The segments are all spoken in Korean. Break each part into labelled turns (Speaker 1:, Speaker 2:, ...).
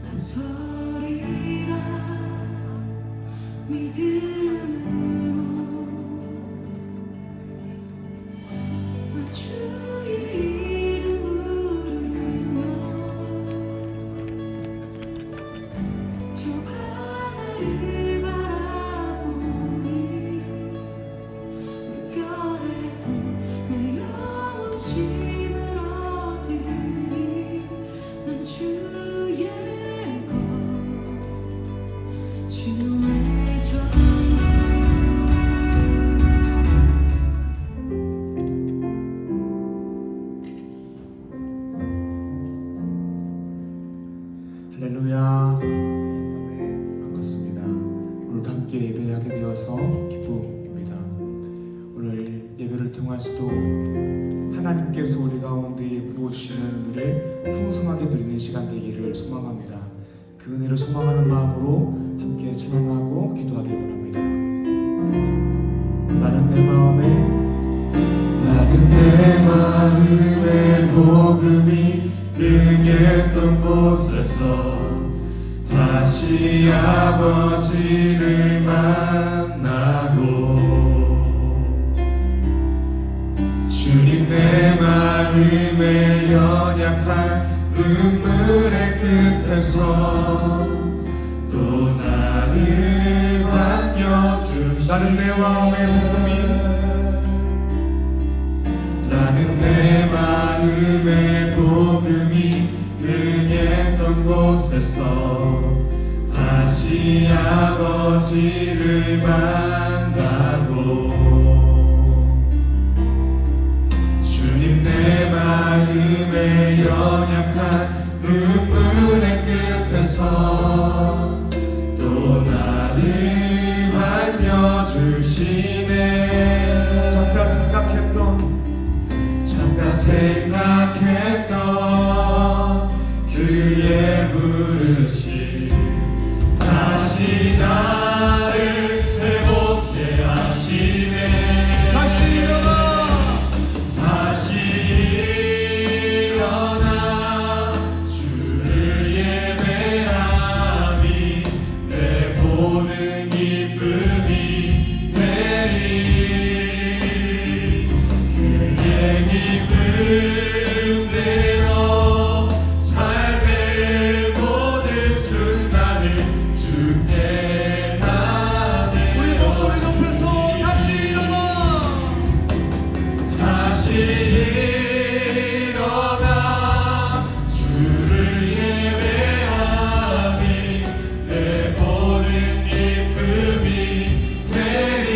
Speaker 1: 난 서리라 믿음으로 나 주의 이름 부르며 저 하늘을 바라보니 물결에도 내 영혼 쉼을 얻으리. 난 주의 것 주의 전부
Speaker 2: 할렐루야. 반갑습니다. 오늘도 함께 예배하게 되어서 기쁨입니다. 오늘 예배를 통해서도 하나님께서 우리 가운데 부어주시는 은혜를 풍성하게 누리는 시간 되기를 소망합니다. 그 은혜를 소망하는 마음으로 함께 찬양하고 기도하기 원합니다. 나는 내 마음에 복음이 응했던 곳에서 다시 아버지를 만나고 주님 내 마음에 연약한 눈물의 끝에서 또 나를 반겨주시. 나는 내 마음에 복음이 응했던 곳에서 다시 아버지를 만나고 주님 내 마음에 연약한 눈물의 끝에서 또 나를 반겨주시네. 잠깐 생각했던 그의 부르심 다시 나를 회복해 하시네. 다시 일어나 주를 예배하니 내 보는 기쁨이 되리. 그의 기쁨대로 삶의 모든 순간을 주께 하네. 우리 목소리 높여서 다시 일어나 주를 예배하니 내 모든 기쁨이 되리.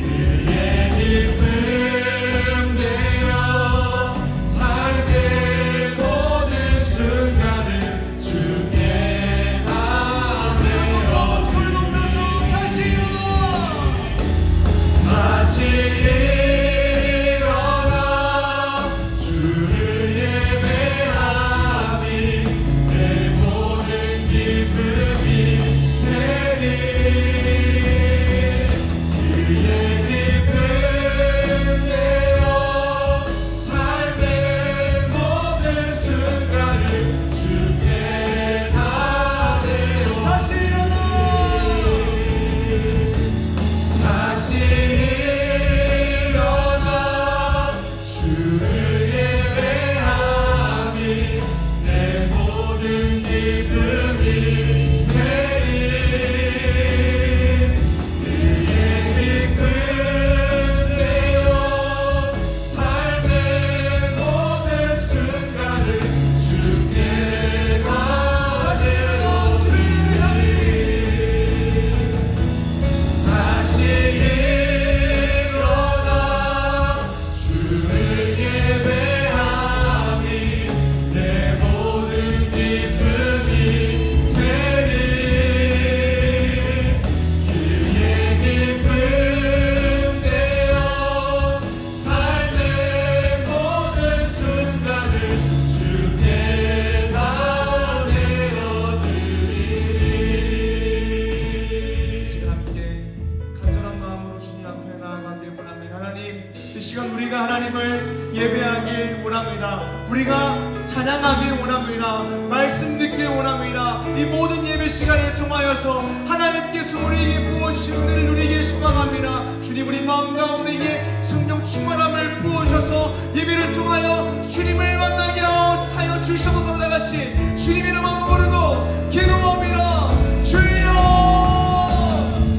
Speaker 2: 그의 기쁨대로 삶의 모든 순간을 주께 하네. 목소리 높여서 다시 일어나 주를 예배하니 내 모든 기쁨이 되리. 그의 기쁨대로 삶의 모든 순간을 주께 하네요. 다시 일어나 이 시간 우리가 하나님을 예배하길 원합니다. 우리가 찬양하길 원합니다. 말씀 듣길 원합니다. 이 모든 예배 시간을 통하여서 하나님께서 우리에게 부어주신 은혜를 누리길 소망합니다. 주님, 우리 마음 가운데에 성령 충만함을 부어주셔서 예배를 통하여 주님을 만나게 하여 주시옵소서. 다같이 주님 이름을 부르고 기도합니다. 주여,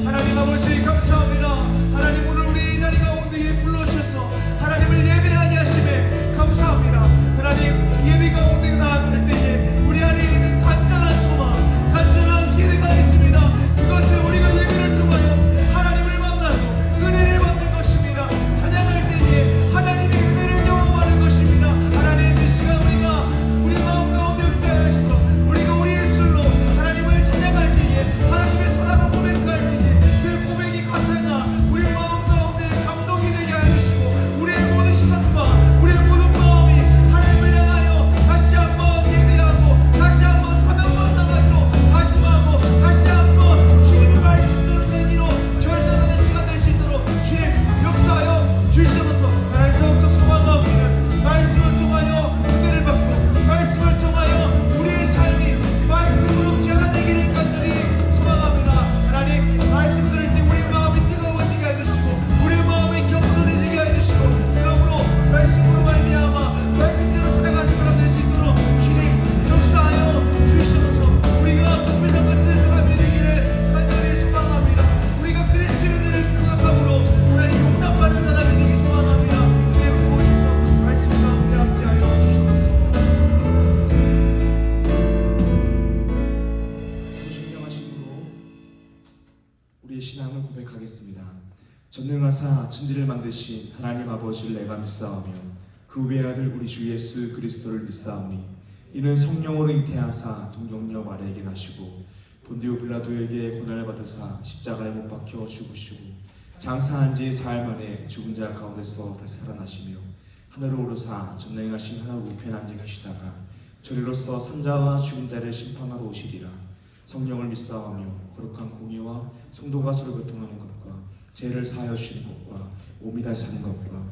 Speaker 2: 하나님 아버지 감사합니다. 하나님, 오늘 우리 이 자리 가운데에 불러주셔서 하나님을 예배하게 하심에 감사합니다. 하나님, 예배 가운데 나아갈 때에 우리 안에 있는 간절한 소망, 간절한 기대가 있습니다. 그것을 우리가 예배를 통하여 하나님을 만나고 은혜를 받는 것입니다. 찬양할 때에 하나님의 은혜를 경험하는 것입니다. 하나님, 이 시간 우리가 우리 마음 가운데 역사하셔서 우리가 우리의 술로 하나님을 찬양할 때에 하나님의 사랑을 고백할 때에 그 고백이 가사가 우리 마음 가운데 감동이 되게 하시고 우리의 모든 시선과 우리의 모든 마음이 하나님을 향하여 다시 한번 예배하고 다시 한번 사명만 나가기로 다짐하고 다시 한번 주님의 말씀대로 되기로 결단하는 시간 될 수 있도록 주님 역사하여 주시옵소서. 하나님, 더욱더 소망하옵기는 말씀을 통하여 은혜를 받고 말씀을 통하여 우리의 삶이 말씀으로 변화되기를 간절히 소망합니다. 하나님, 말씀 들을 때 우리의 마음이 뜨거워지게 해주시고 우리의 마음이 겸손해지게 해주시고 그러므로 말씀으로 말미암아 말씀대로 살아가는 사람 될 수 있도록 주님 역사하여 주시옵소서. 우리가 독배상 같은 사람이 되기를 간절히 소망합니다. 우리가 그리스도의 은혜를 생각함으로 하나님 용납받는 사람이 되기 소망합니다. 은혜 부어주셔서 말씀 가운데 함께하여 주시옵소서. 사도신령하심으로 우리의 신앙을 고백하겠습니다. 전능하사 천지를 만드신 하나님 아버지를 내가 믿사오며 그 외아들 우리 주 예수 그리스도를 믿사오니 이는 성령으로 잉태하사 동정녀 마리아에게 나시고 본디오 빌라도에게 고난을 받으사 십자가에 못 박혀 죽으시고 장사한 지 사흘 만에 죽은 자 가운데서 다시 살아나시며 하늘로 오르사 전능하신 하늘 우편에 앉아 계시다가 저리로서 산자와 죽은 자를 심판하러 오시리라. 성령을 믿사오며 거룩한 공의와 성도가 서로 교통하는 것과 죄를 사하여 주시는 것과 몸이 다시 사는 것과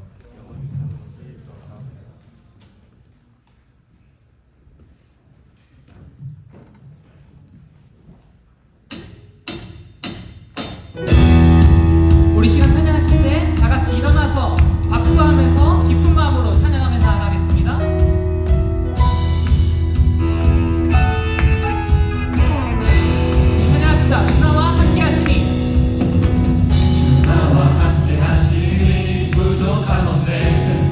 Speaker 3: 우리 시간 찬양하실 때 다 같이 일어나서 박수하면서 기쁜 마음으로 찬양하며 나아가겠습니다. 찬양합시다. 주나와 함께 하시니
Speaker 1: 나와 함께 하시니 무도 가운데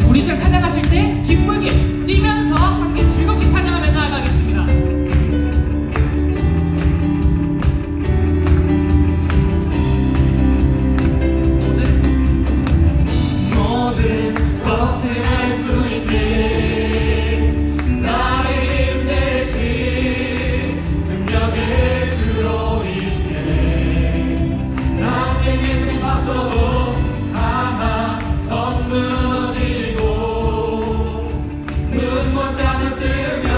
Speaker 3: 우리 시간 찬양하실 때 기쁘게 뛰면서 함께 즐겁게 찬양하며 나아가겠습니다.
Speaker 1: 모든 것을 할 수 있게 나의 힘내신 능력의 주로 인해 나의 인생 박서도 하나 선 무너지고 눈 못 자는 뜨면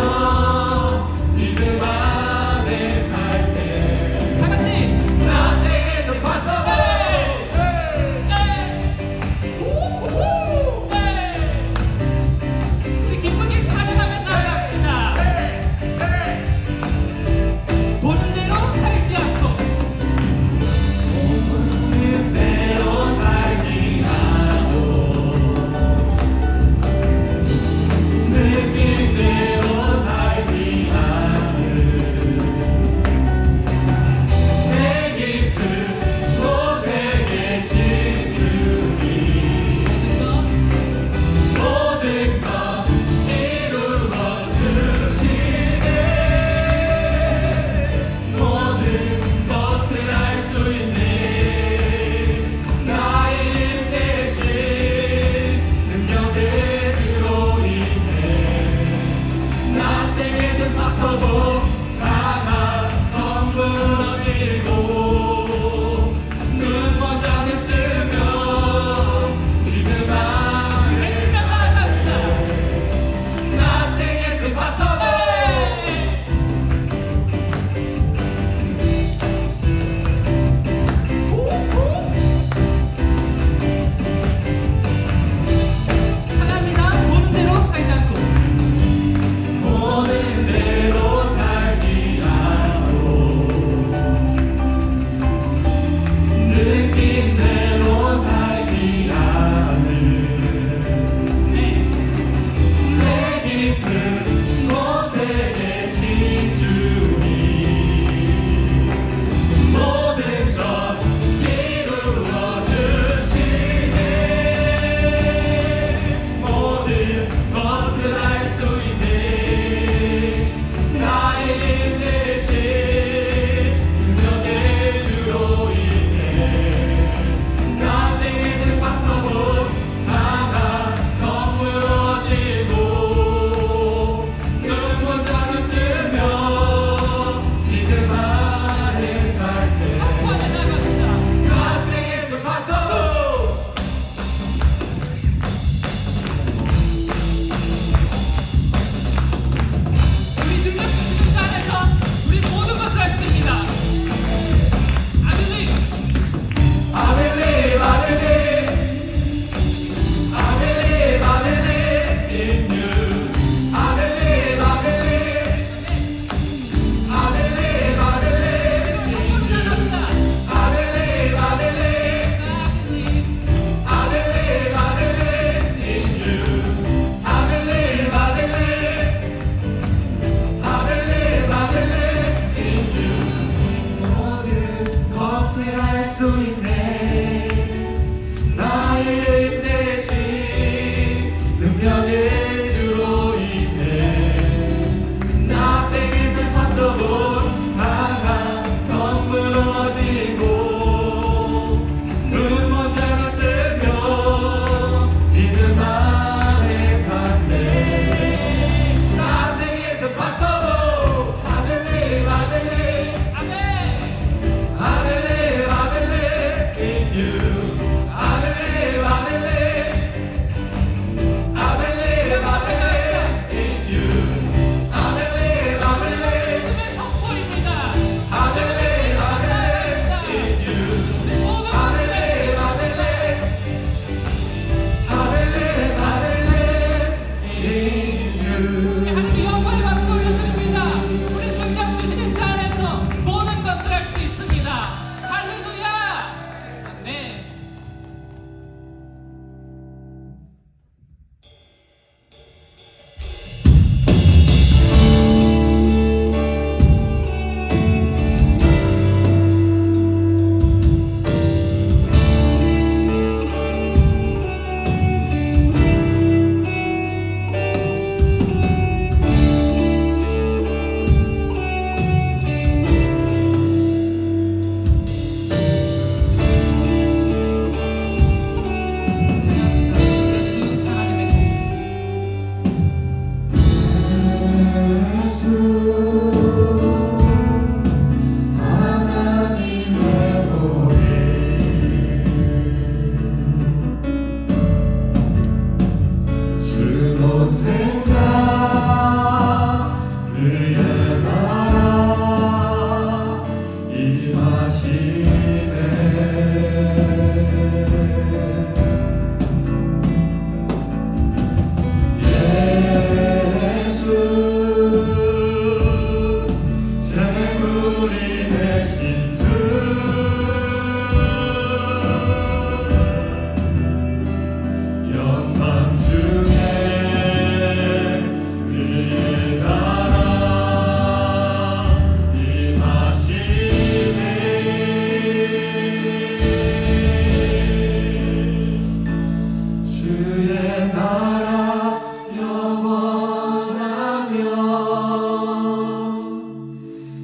Speaker 1: 주의 나라 영원하며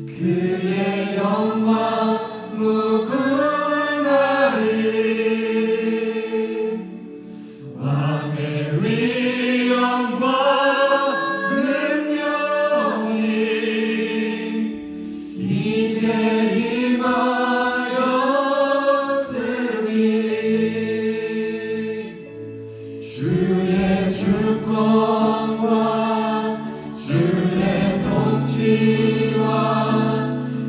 Speaker 1: 그의 영광 무궁하리 왕의 위엄과 능력이 이제 임하였으니 주의 주권과 주의 통치와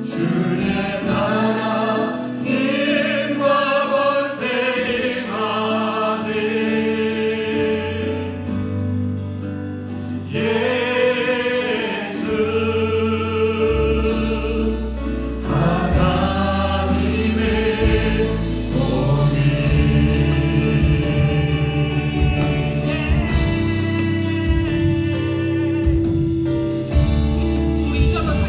Speaker 1: 주의 나라 힘과 권세 임하네 예수 하나님의
Speaker 3: 우리 2절로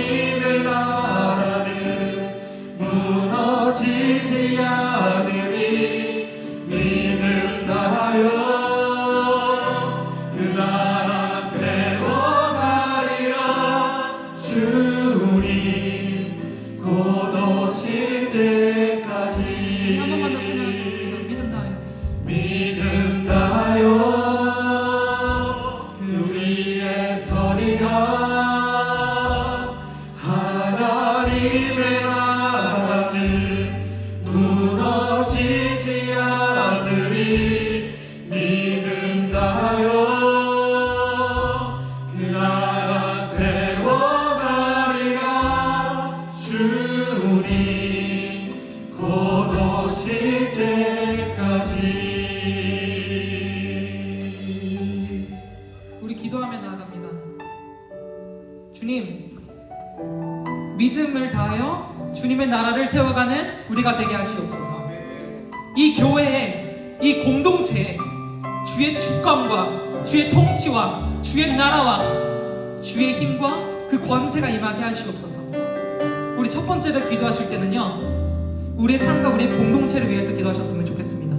Speaker 1: 하나님의 나라는 무너지지 않으리 믿는다요 그 나라 세워가리라 주님 곧 오실 때까지
Speaker 3: 한 번만 더 찬양하겠습니다. 믿음나요.
Speaker 1: 믿는다요 그 위에 서리라 하나님의 나라는 무너지지 않으리 믿는다요 그 나라 세워가리라 주님 곧 오실 때까지.
Speaker 3: 우리 기도하며 나아갑니다. 주님, 믿음을 다하여 주님의 나라를 세워가는 우리가 되게 하시옵소서. 이 교회에, 이 공동체에 주의 주권과 주의 통치와 주의 나라와 주의 힘과 그 권세가 임하게 하시옵소서. 우리 첫 번째로 기도하실 때는요, 우리의 삶과 우리의 공동체를 위해서 기도하셨으면 좋겠습니다.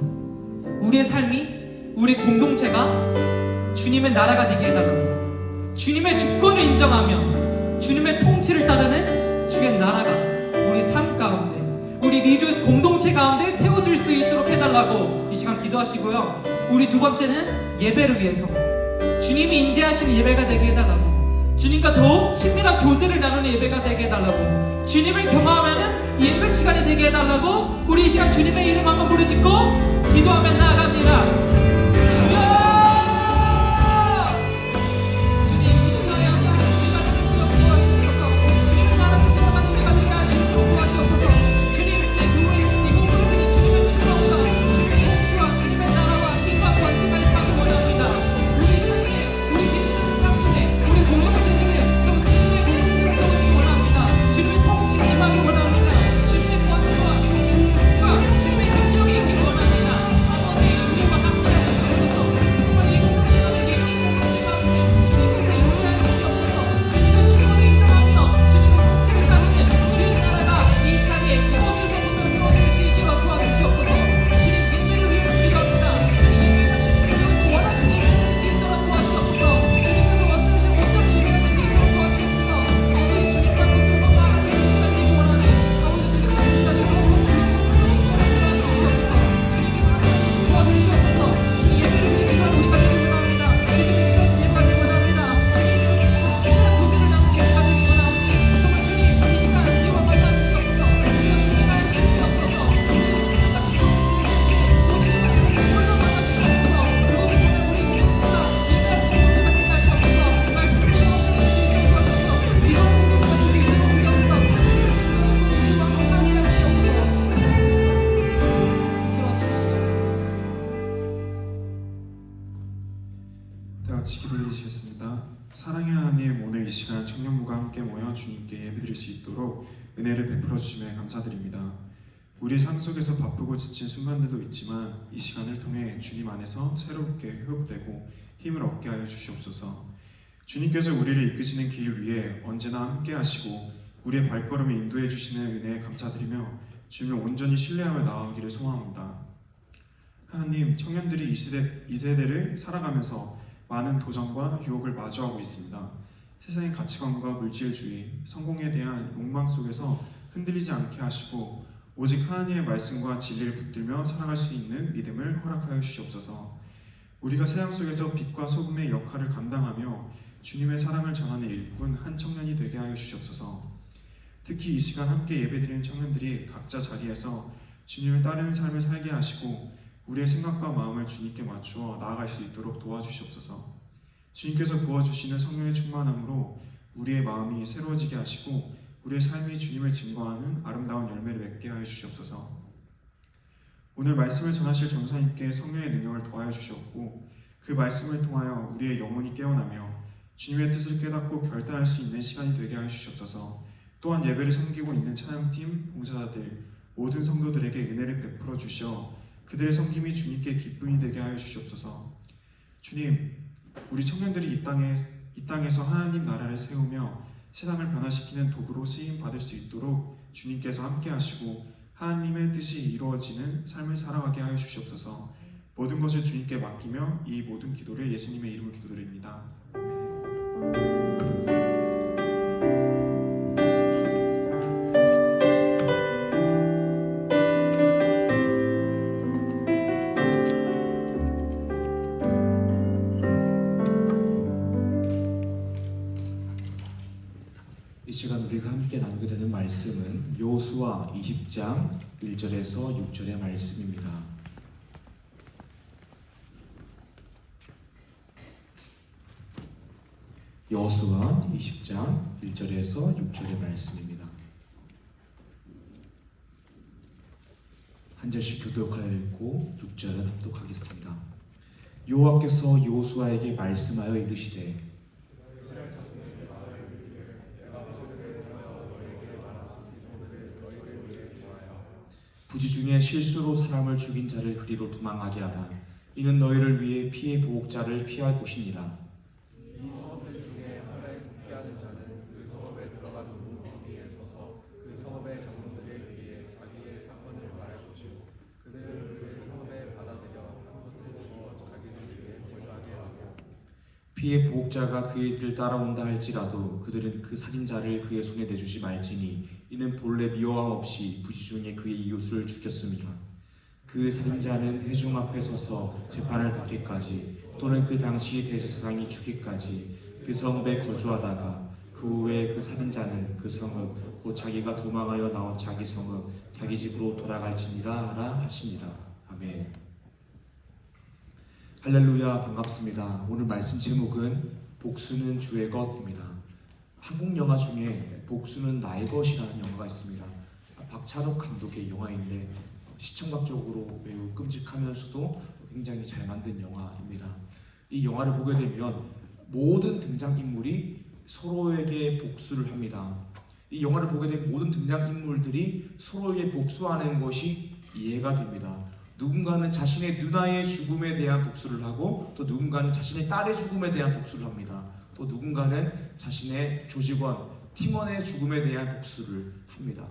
Speaker 3: 우리의 삶이, 우리 공동체가 주님의 나라가 되게 해달라고, 주님의 주권을 인정하며 주님의 통치를 따르는 주의 나라가 우리 삶 가운데, 우리 리조이스 공동체 가운데 세워질 수 있도록 해달라고 이 시간 기도하시고요. 우리 두 번째는 예배를 위해서 주님이 인재하시는 예배가 되게 해달라고, 주님과 더욱 친밀한 교제를 나누는 예배가 되게 해달라고, 주님을 경험하는 예배 시간이 되게 해달라고 우리 이 시간 주님의 이름 한번 부르짖고 기도하며 나아갑니다. 주여! 주님, 믿음나요 우리가 되게 하시옵소서. 주님의 나라를 세워가는 우리가 되게 하시옵소서. 도와주옵소서. 주님, 내 교회, 이 공동체에 주님의 주권과 주님의 통치와 주님의 나라와 힘과 권세가 임하기 원합니다. 우리 삶에, 우리 개인적인 삶에, 우리 공동체들에 좀 주님의 공동체가 세워지기 원합니다. 주님의 통치가 임하기 원합니다. 주님의 권세와 주님의 능력이 있기 원합니다. 아버지, 우리와 함께 하시옵소서. 정말 이 공동체가 되게 공동체 가운데 주님께서 인도하여 주시옵소서. 주님의 주권을 인정하며 주님의 통치를 따르는 주의 나라가 이 자리에 이곳에서부터 세워질 수 있도록 도와주시옵소서. 주님, 예배를 위해서 기도합니다. 주님, 예배가 주님께서 원하시는 예배를 할 수 있도록 도와주시옵소서. 주님께서 원하시는 온전한 예배를 할 수 있도록 도와주시옵소서. 아버지, 주님과 붙들고 나아가는 이 시간 되기 원하네. 아버지, 주님께서 다시 한번 도와주시옵소서. 주님께서 하나님 도와주시옵소서. 주님, 예배를 위해 기도하는 우리가 되기 원합니다. 주님께서 인도하신 예배가 되기 원합니다. 주님께서 친밀한 교제를 나누는 예배가 되기 원하오니 정말 주님, 이 시간 우리와 만나주시옵소서. 우리가 주님과의 주시옵소서. 우리의 신령과 주님의 모든 예배 주님의 홀로 만나주시옵소서. 그것을 통해 우리 공동체가 이대한 공동체가 되게 하시옵소서. 말씀을 공동체가 될 수 있도록 도와주소서. 기도의 공동체가 될 수 있도록 도와주소서. 주님께서 인도하시고 우리와 함께 하시옵소서. 이끌어 주시옵소서.
Speaker 2: 다 같이 기도해 주시겠습니다. 사랑의 하나님, 오늘 이 시간 청년부가 함께 모여 주님께 예배드릴 수 있도록 은혜를 베풀어 주심에 감사드립니다. 우리 삶 속에서 바쁘고 지친 순간들도 있지만 이 시간을 통해 주님 안에서 새롭게 회복되고 힘을 얻게 하여 주시옵소서. 주님께서 우리를 이끄시는 길 위에 언제나 함께 하시고 우리의 발걸음을 인도해 주시는 은혜에 감사드리며 주님을 온전히 신뢰하며 나아가기를 소망합니다. 하나님, 청년들이 이 세대를 살아가면서 많은 도전과 유혹을 마주하고 있습니다. 세상의 가치관과 물질주의, 성공에 대한 욕망 속에서 흔들리지 않게 하시고 오직 하나님의 말씀과 진리를 붙들며 살아갈 수 있는 믿음을 허락하여 주시옵소서. 우리가 세상 속에서 빛과 소금의 역할을 감당하며 주님의 사랑을 전하는 일꾼 한 청년이 되게 하여 주시옵소서. 특히 이 시간 함께 예배드리는 청년들이 각자 자리에서 주님을 따르는 삶을 살게 하시고 우리의 생각과 마음을 주님께 맞추어 나아갈 수 있도록 도와주시옵소서. 주님께서 부어주시는 성령의 충만함으로 우리의 마음이 새로워지게 하시고 우리의 삶이 주님을 증거하는 아름다운 열매를 맺게 하여 주시옵소서. 오늘 말씀을 전하실 전사님께 성령의 능력을 더하여 주시옵고 그 말씀을 통하여 우리의 영혼이 깨어나며 주님의 뜻을 깨닫고 결단할 수 있는 시간이 되게 하여 주시옵소서. 또한 예배를 섬기고 있는 찬양팀, 봉사자들, 모든 성도들에게 은혜를 베풀어 주시어 그들의 섬김이 주님께 기쁨이 되게 하여 주시옵소서. 주님, 우리 청년들이 이 땅에서 하나님 나라를 세우며
Speaker 4: 세상을 변화시키는 도구로 쓰임 받을 수 있도록 주님께서 함께 하시고 하나님의 뜻이 이루어지는 삶을 살아가게 하여 주시옵소서. 모든 것을 주님께 맡기며 이 모든 기도를 예수님의 이름으로 기도드립니다.
Speaker 2: 이 시간 우리가 함께 나누게 되는 말씀은 여호수아 20장 1절에서 6절의 말씀입니다. 여호수아 20장 1절에서 6절의 말씀입니다. 한 절씩 교독하여 읽고 6절은 합독하겠습니다. 여호와께서 여호수아에게 말씀하여 이르시되 부지 중에 실수로 사람을 죽인 자를 그리로 도망하게 하라. 이는 너희를 위해 피해 보복자를 피할 곳이니라.
Speaker 5: 이 성읍들 중에 하나에 복귀하는 자는 그 성읍에 들어가는 문 위에 서서 그 성읍의 장로들에 의해 자기의 사건을 말할 것이고 그들을 그 성읍에 받아들여 한 것을 주어 자기들 중에 몰두하게 하고
Speaker 2: 피해 보복자가 그의 길을 따라온다 할지라도 그들은 그 살인자를 그의 손에 내주지 말지니 이는 본래 미워함 없이 부지 중에 그의 이웃을 죽였음이라. 그 살인자는 회중 앞에 서서 재판을 받기까지 또는 그 당시 대제사장이 죽기까지 그 성읍에 거주하다가 그 후에 그 살인자는 그 성읍 곧 자기가 도망하여 나온 자기 성읍 자기 집으로 돌아갈지니라 하라 하시니라. 아멘. 할렐루야. 반갑습니다. 오늘 말씀 제목은 복수는 주의 것입니다. 한국 영화 중에 복수는 나의 것이라는 영화가 있습니다. 박찬욱 감독의 영화인데 시청각적으로 매우 끔찍하면서도 굉장히 잘 만든 영화입니다. 이 영화를 보게 되면 모든 등장인물이 서로에게 복수를 합니다. 이 영화를 보게 되면 모든 등장인물들이 서로에게 복수하는 것이 이해가 됩니다. 누군가는 자신의 누나의 죽음에 대한 복수를 하고 또 누군가는 자신의 딸의 죽음에 대한 복수를 합니다. 또 누군가는 자신의 조직원, 팀원의 죽음에 대한 복수를 합니다.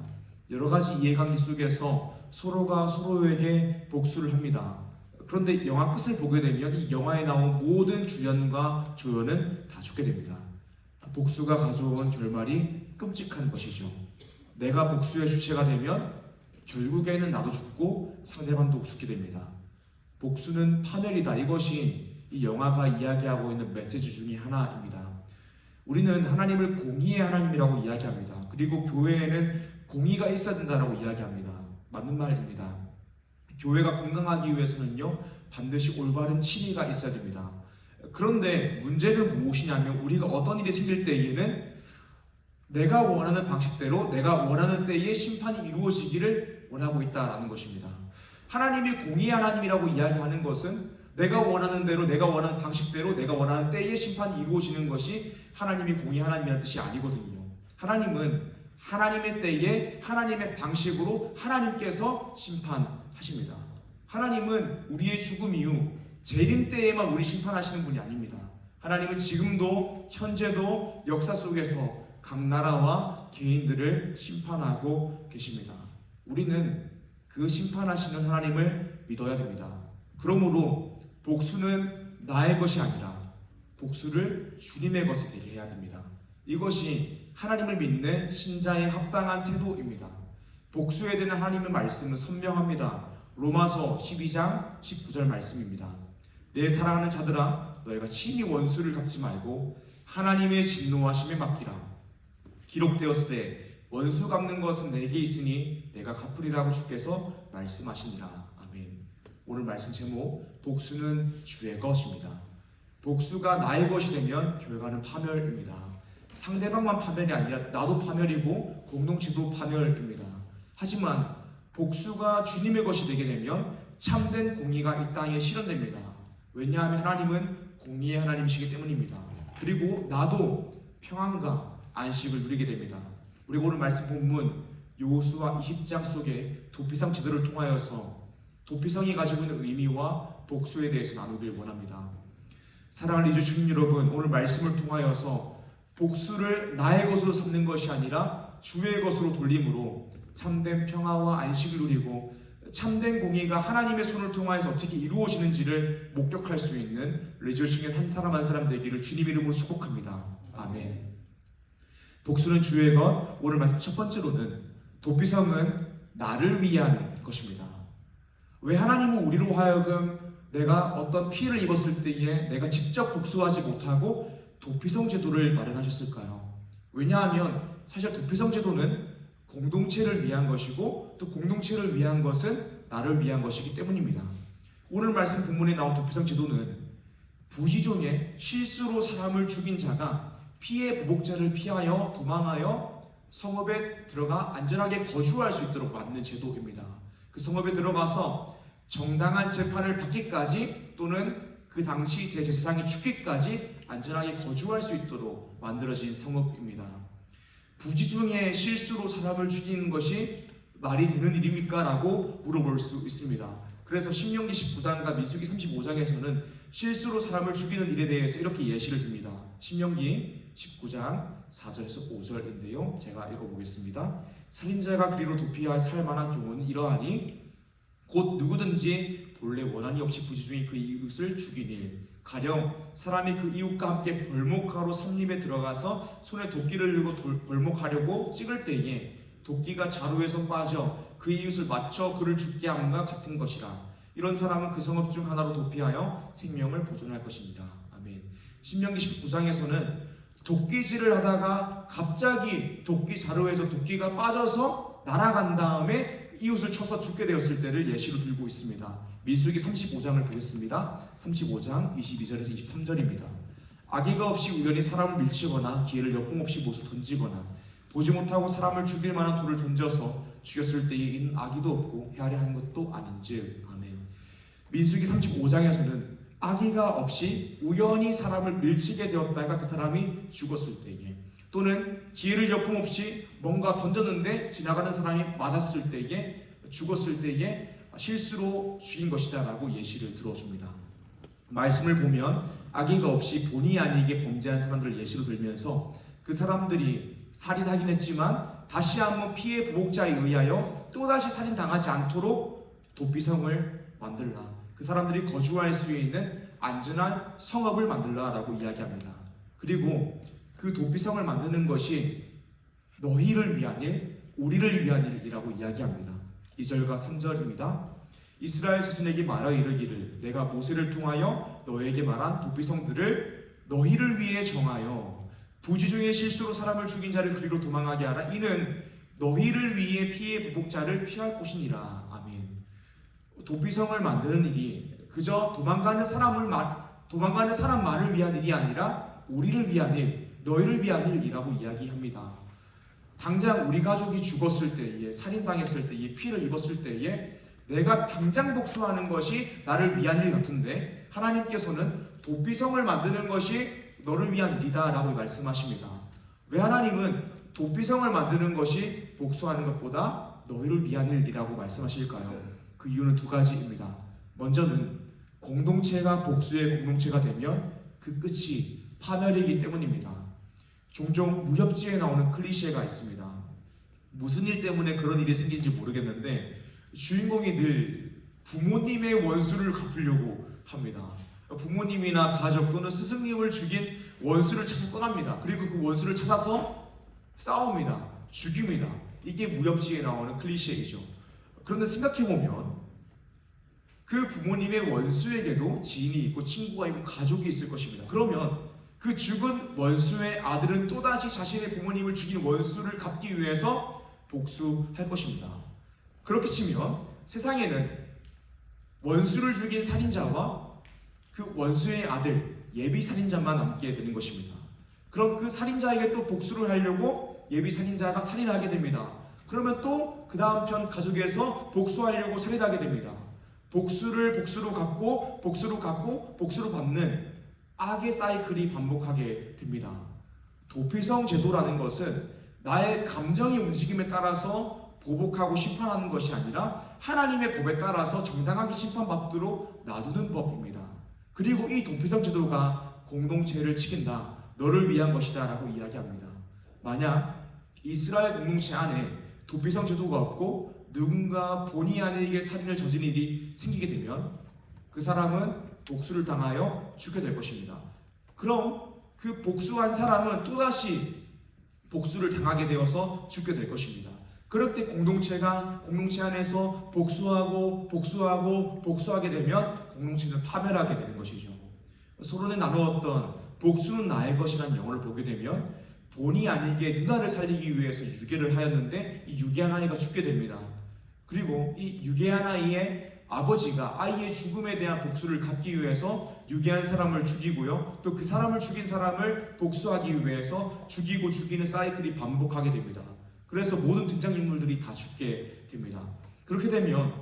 Speaker 2: 여러 가지 이해관계 속에서 서로가 서로에게 복수를 합니다. 그런데 영화 끝을 보게 되면 이 영화에 나온 모든 주연과 조연은 다 죽게 됩니다. 복수가 가져온 결말이 끔찍한 것이죠. 내가 복수의 주체가 되면 결국에는 나도 죽고 상대방도 죽게 됩니다. 복수는 파멸이다. 이것이 이 영화가 이야기하고 있는 메시지 중에 하나입니다. 우리는 하나님을 공의의 하나님이라고 이야기합니다. 그리고 교회에는 공의가 있어야 된다고 이야기합니다. 맞는 말입니다. 교회가 건강하기 위해서는요 반드시 올바른 진리가 있어야 됩니다. 그런데 문제는 무엇이냐면 우리가 어떤 일이 생길 때에는 내가 원하는 방식대로 내가 원하는 때에 심판이 이루어지기를 원하고 있다라는 것입니다. 하나님이 공의의 하나님이라고 이야기하는 것은 내가 원하는 대로 내가 원하는 방식대로 내가 원하는 때에 심판이 이루어지는 것이 하나님이 공의의 하나님이라는 뜻이 아니거든요. 하나님은 하나님의 때에 하나님의 방식으로 하나님께서 심판하십니다. 하나님은 우리의 죽음 이후 재림 때에만 우리 심판하시는 분이 아닙니다. 하나님은 지금도 현재도 역사 속에서 각 나라와 개인들을 심판하고 계십니다. 우리는 그 심판하시는 하나님을 믿어야 됩니다. 그러므로 복수는 나의 것이 아니라 복수를 주님의 것이 되게 해야 됩니다. 이것이 하나님을 믿는 신자의 합당한 태도입니다. 복수에 대한 하나님의 말씀은 선명합니다. 로마서 12장 19절 말씀입니다. 내 사랑하는 자들아 너희가 친히 원수를 갚지 말고 하나님의 진노하심에 맡기라. 기록되었으되 원수 갚는 것은 내게 있으니 내가 갚으리라고 주께서 말씀하시니라. 아멘. 오늘 말씀 제목 복수는 주의 것입니다. 복수가 나의 것이 되면 결과는 파멸입니다. 상대방만 파멸이 아니라 나도 파멸이고 공동체도 파멸입니다. 하지만 복수가 주님의 것이 되게 되면 참된 공의가 이 땅에 실현됩니다. 왜냐하면 하나님은 공의의 하나님이시기 때문입니다. 그리고 나도 평안과 안식을 누리게 됩니다. 우리가 오늘 말씀 본문 여호수아 20장 속에 도피성 제도를 통하여서 도피성이 가지고 있는 의미와 복수에 대해서 나누길 원합니다. 사랑하는 이주 주민 여러분, 오늘 말씀을 통하여서 복수를 나의 것으로 삼는 것이 아니라 주의 것으로 돌림으로 참된 평화와 안식을 누리고 참된 공의가 하나님의 손을 통하여서 어떻게 이루어지는지를 목격할 수 있는 레조싱의 한 사람 한 사람 되기를 주님 이름으로 축복합니다. 아멘. 복수는 주의 것. 오늘 말씀 첫 번째로는 도피성은 나를 위한 것입니다. 왜 하나님은 우리로 하여금 내가 어떤 피해를 입었을 때에 내가 직접 복수하지 못하고 도피성 제도를 마련하셨을까요? 왜냐하면 사실 도피성 제도는 공동체를 위한 것이고 또 공동체를 위한 것은 나를 위한 것이기 때문입니다. 오늘 말씀 본문에 나온 도피성 제도는 부지종에 실수로 사람을 죽인 자가 피해 보복자를 피하여 도망하여 성읍에 들어가 안전하게 거주할 수 있도록 만든 제도입니다. 그 성읍에 들어가서 정당한 재판을 받기까지 또는 그 당시 대제사장이 죽기까지 안전하게 거주할 수 있도록 만들어진 성읍입니다. 부지중에 실수로 사람을 죽이는 것이 말이 되는 일입니까? 라고 물어볼 수 있습니다. 그래서 신명기 19장과 민수기 35장에서는 실수로 사람을 죽이는 일에 대해서 이렇게 예시를 듭니다. 신명기 19장 4절에서 5절인데요. 제가 읽어보겠습니다. 살인자가 그리로 도피하여 살 만한 경우는 이러하니 곧 누구든지 본래 원한이 없이 부지중에 그 이웃을 죽인 일, 가령 사람이 그 이웃과 함께 벌목하러 삼림에 들어가서 손에 도끼를 들고 벌목하려고 찍을 때에 도끼가 자루에서 빠져 그 이웃을 맞춰 그를 죽게 함과 같은 것이라. 이런 사람은 그 성읍 중 하나로 도피하여 생명을 보존할 것입니다. 아멘. 신명기 19장에서는 도끼질을 하다가 갑자기 도끼 자루에서 도끼가 빠져서 날아간 다음에 이웃을 쳐서 죽게 되었을 때를 예시로 들고 있습니다. 민수기 35장을 보겠습니다. 35장 22절에서 23절입니다. 악의가 없이 우연히 사람을 밀치거나 기회를 여풍 없이 못을 던지거나 보지 못하고 사람을 죽일 만한 돌을 던져서 죽였을 때에 이는 악의도 없고 헤아려 하는 것도 아닌즉. 아멘. 민수기 35장에서는 악의가 없이 우연히 사람을 밀치게 되었다가 그 사람이 죽었을 때에 또는 기회를 여풍 없이 뭔가 던졌는데 지나가는 사람이 맞았을 때에 죽었을 때에 실수로 죽인 것이다 라고 예시를 들어줍니다. 말씀을 보면 악의가 없이 본의 아니게 범죄한 사람들을 예시로 들면서 그 사람들이 살인하긴 했지만 다시 한번 피해 보복자에 의하여 또다시 살인당하지 않도록 도피성을 만들라. 그 사람들이 거주할 수 있는 안전한 성읍을 만들라 라고 이야기합니다. 그리고 그 도피성을 만드는 것이 너희를 위한 일, 우리를 위한 일이라고 이야기합니다. 2절과 3절입니다. 이스라엘 자손에게 말하 이르기를 내가 모세를 통하여 너에게 말한 도피성들을 너희를 위해 정하여 부지중에 실수로 사람을 죽인 자를 그리로 도망하게 하라. 이는 너희를 위해 피해 보복자를 피할 곳이니라. 아멘. 도피성을 만드는 일이 그저 도망가는 사람만을 위한 일이 아니라 우리를 위한 일, 너희를 위한 일이라고 이야기합니다. 당장 우리 가족이 죽었을 때에, 살인당했을 때에, 피해를 입었을 때에 내가 당장 복수하는 것이 나를 위한 일 같은데 하나님께서는 도피성을 만드는 것이 너를 위한 일이다 라고 말씀하십니다. 왜 하나님은 도피성을 만드는 것이 복수하는 것보다 너희를 위한 일이라고 말씀하실까요? 그 이유는 두 가지입니다. 먼저는 공동체가 복수의 공동체가 되면 그 끝이 파멸이기 때문입니다. 종종 무협지에 나오는 클리셰가 있습니다. 무슨 일 때문에 그런 일이 생긴지 모르겠는데 주인공이 늘 부모님의 원수를 갚으려고 합니다. 부모님이나 가족 또는 스승님을 죽인 원수를 찾아 떠납니다. 그리고 그 원수를 찾아서 싸웁니다. 죽입니다. 이게 무협지에 나오는 클리셰이죠. 그런데 생각해보면 그 부모님의 원수에게도 지인이 있고 친구가 있고 가족이 있을 것입니다. 그러면 그 죽은 원수의 아들은 또다시 자신의 부모님을 죽인 원수를 갚기 위해서 복수할 것입니다. 그렇게 치면 세상에는 원수를 죽인 살인자와 그 원수의 아들 예비 살인자만 남게 되는 것입니다. 그럼 그 살인자에게 또 복수를 하려고 예비 살인자가 살인하게 됩니다. 그러면 또 그 다음 편 가족에서 복수하려고 살인하게 됩니다. 복수로 갚고 복수로 받는 악의 사이클이 반복하게 됩니다. 도피성 제도라는 것은 나의 감정의 움직임에 따라서 보복하고 심판하는 것이 아니라 하나님의 법에 따라서 정당하게 심판받도록 놔두는 법입니다. 그리고 이 도피성 제도가 공동체를 지킨다, 너를 위한 것이다 라고 이야기합니다. 만약 이스라엘 공동체 안에 도피성 제도가 없고 누군가 본의 아니게 살인을 저지른 일이 생기게 되면 그 사람은 복수를 당하여 죽게 될 것입니다. 그럼 그 복수한 사람은 또다시 복수를 당하게 되어서 죽게 될 것입니다. 그럴 때 공동체 안에서 복수하게 되면 공동체는 파멸하게 되는 것이죠. 서론에 나누었던 복수는 나의 것이라는 영어를 보게 되면 본의 아니게 누나를 살리기 위해서 유괴를 하였는데 이 유괴한 아이가 죽게 됩니다. 그리고 이 유괴한 아이의 아버지가 아이의 죽음에 대한 복수를 갚기 위해서 유괴한 사람을 죽이고요. 또 그 사람을 죽인 사람을 복수하기 위해서 죽이고 죽이는 사이클이 반복하게 됩니다. 그래서 모든 등장인물들이 다 죽게 됩니다. 그렇게 되면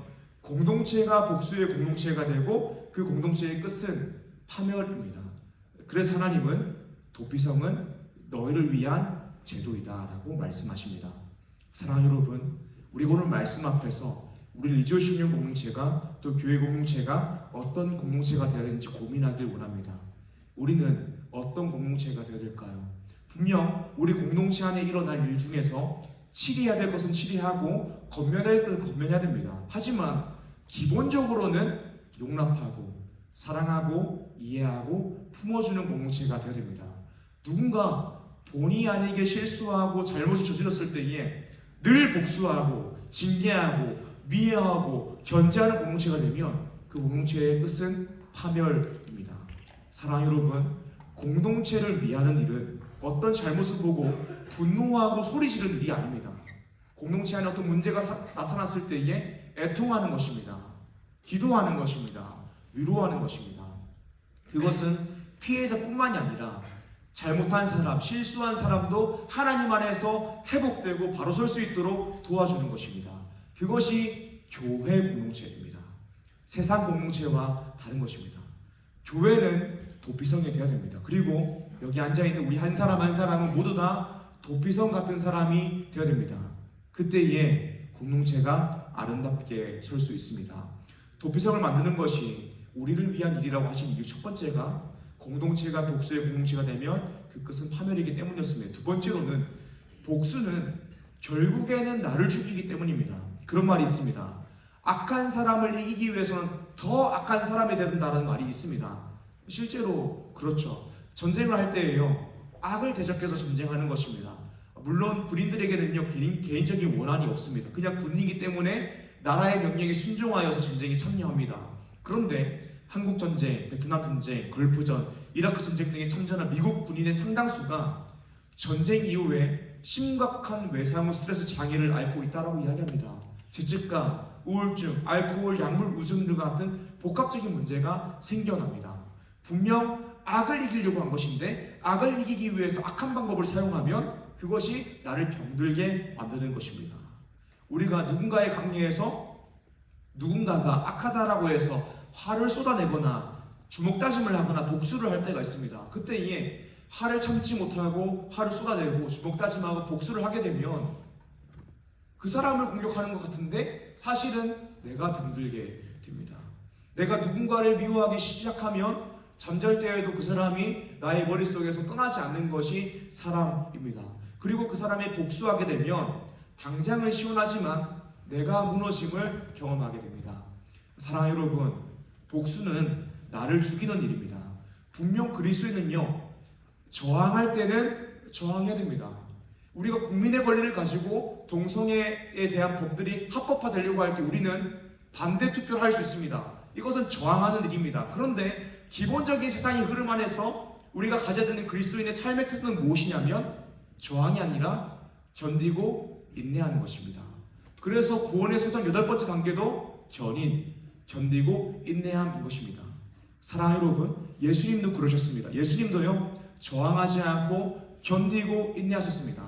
Speaker 2: 공동체가 복수의 공동체가 되고 그 공동체의 끝은 파멸입니다. 그래서 하나님은 도피성은 너희를 위한 제도이다 라고 말씀하십니다. 사랑하는 여러분, 우리가 오늘 말씀 앞에서 우리 리조시 유년 공동체가 또 교회 공동체가 어떤 공동체가 되어야 되는지 고민하길 원합니다. 우리는 어떤 공동체가 되어야 될까요? 분명 우리 공동체 안에 일어날 일 중에서 치리해야 될 것은 치리하고 건면해야 될 것은 건면해야 됩니다. 하지만 기본적으로는 용납하고 사랑하고 이해하고 품어주는 공동체가 되어야 됩니다. 누군가 본의 아니게 실수하고 잘못을 저질렀을 때에 늘 복수하고 징계하고 미워하고 견제하는 공동체가 되면 그 공동체의 끝은 파멸입니다. 사랑하는 여러분, 공동체를 위하는 일은 어떤 잘못을 보고 분노하고 소리 지르는 일이 아닙니다. 공동체 안에 어떤 문제가 나타났을 때에 애통하는 것입니다. 기도하는 것입니다. 위로하는 것입니다. 그것은 피해자뿐만이 아니라 잘못한 사람, 실수한 사람도 하나님 안에서 회복되고 바로 설 수 있도록 도와주는 것입니다. 그것이 교회 공동체입니다. 세상 공동체와 다른 것입니다. 교회는 도피성이 되어야 됩니다. 그리고 여기 앉아있는 우리 한 사람 한 사람은 모두 다 도피성 같은 사람이 되어야 됩니다. 그때에 공동체가 아름답게 설 수 있습니다. 도피성을 만드는 것이 우리를 위한 일이라고 하신 이유 첫 번째가 공동체가 복수의 공동체가 되면 그 끝은 파멸이기 때문이었습니다. 두 번째로는 복수는 결국에는 나를 죽이기 때문입니다. 그런 말이 있습니다. 악한 사람을 이기기 위해서는 더 악한 사람이 되야 된다는 말이 있습니다. 실제로 그렇죠. 전쟁을 할 때에요, 악을 대적해서 전쟁하는 것입니다. 물론 군인들에게는요 개인적인 원한이 없습니다. 그냥 군인이기 때문에 나라의 명령에 순종하여서 전쟁에 참여합니다. 그런데 한국 전쟁, 베트남 전쟁, 걸프전, 이라크 전쟁 등에 참전한 미국 군인의 상당수가 전쟁 이후에 심각한 외상후 스트레스 장애를 앓고 있다고 이야기합니다. 죄책감, 우울증, 알코올, 약물 의존 등 같은 복합적인 문제가 생겨납니다. 분명 악을 이기려고 한 것인데 악을 이기기 위해서 악한 방법을 사용하면 그것이 나를 병들게 만드는 것입니다. 우리가 누군가의 강요에서 누군가가 악하다라고 해서 화를 쏟아내거나 주먹다짐을 하거나 복수를 할 때가 있습니다. 그때에 화를 참지 못하고 화를 쏟아내고 주먹다짐하고 복수를 하게 되면 그 사람을 공격하는 것 같은데 사실은 내가 병들게 됩니다. 내가 누군가를 미워하기 시작하면 잠잘 때에도 그 사람이 나의 머릿속에서 떠나지 않는 것이 사람입니다. 그리고 그 사람이 복수하게 되면 당장은 시원하지만 내가 무너짐을 경험하게 됩니다. 사랑하는 여러분, 복수는 나를 죽이는 일입니다. 분명 그리스도인은요, 저항할 때는 저항해야 됩니다. 우리가 국민의 권리를 가지고 동성애에 대한 법들이 합법화되려고 할 때 우리는 반대 투표를 할 수 있습니다. 이것은 저항하는 일입니다. 그런데 기본적인 세상의 흐름 안에서 우리가 가져야 되는 그리스도인의 삶의 태도는 무엇이냐면 저항이 아니라 견디고 인내하는 것입니다. 그래서 구원의 세상 8번째 단계도 견디고 인내함 이것입니다. 사랑하는 여러분, 예수님도 그러셨습니다. 예수님도요, 저항하지 않고 견디고 인내하셨습니다.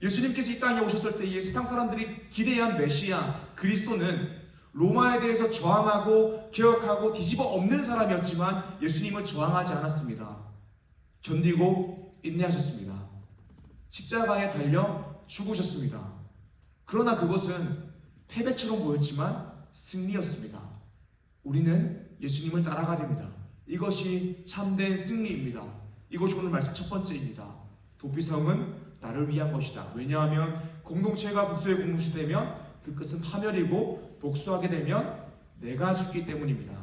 Speaker 2: 예수님께서 이 땅에 오셨을 때 이 세상 사람들이 기대한 메시아 그리스도는 로마에 대해서 저항하고 개혁하고 뒤집어 엎는 사람이었지만 예수님은 저항하지 않았습니다. 견디고 인내하셨습니다. 십자가에 달려 죽으셨습니다. 그러나 그것은 패배처럼 보였지만 승리였습니다. 우리는 예수님을 따라가야 됩니다. 이것이 참된 승리입니다. 이것이 오늘 말씀 첫 번째입니다. 도피성은 나를 위한 것이다. 왜냐하면 공동체가 복수의 공동체 되면 그 끝은 파멸이고 복수하게 되면 내가 죽기 때문입니다.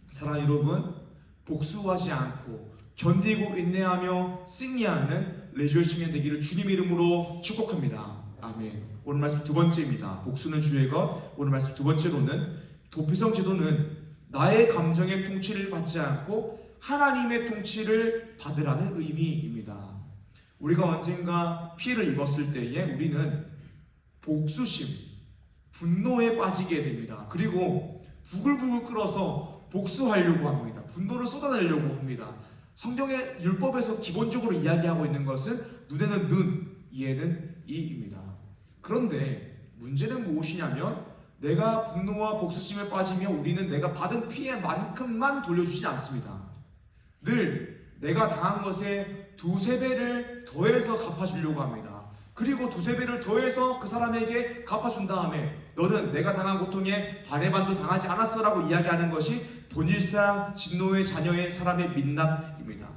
Speaker 2: 사랑하는 여러분, 복수하지 않고 견디고 인내하며 승리하는 레조이싱이 되기를 주님의 이름으로 축복합니다. 아멘. 오늘 말씀 두 번째입니다. 복수는 주의 것. 오늘 말씀 두 번째로는 도피성 제도는 나의 감정의 통치를 받지 않고 하나님의 통치를 받으라는 의미입니다. 우리가 언젠가 피해를 입었을 때에 우리는 복수심, 분노에 빠지게 됩니다. 그리고 부글부글 끓어서 복수하려고 합니다. 분노를 쏟아내려고 합니다. 성경의 율법에서 기본적으로 이야기하고 있는 것은 눈에는 눈, 이에는 이입니다. 그런데 문제는 무엇이냐면 내가 분노와 복수심에 빠지면 우리는 내가 받은 피해만큼만 돌려주지 않습니다. 늘 내가 당한 것에 두세 배를 더해서 갚아주려고 합니다. 그리고 두세 배를 더해서 그 사람에게 갚아준 다음에 너는 내가 당한 고통에 반의 반도 당하지 않았어라고 이야기하는 것이 본일상 진노의 자녀의 사람의 민낯입니다.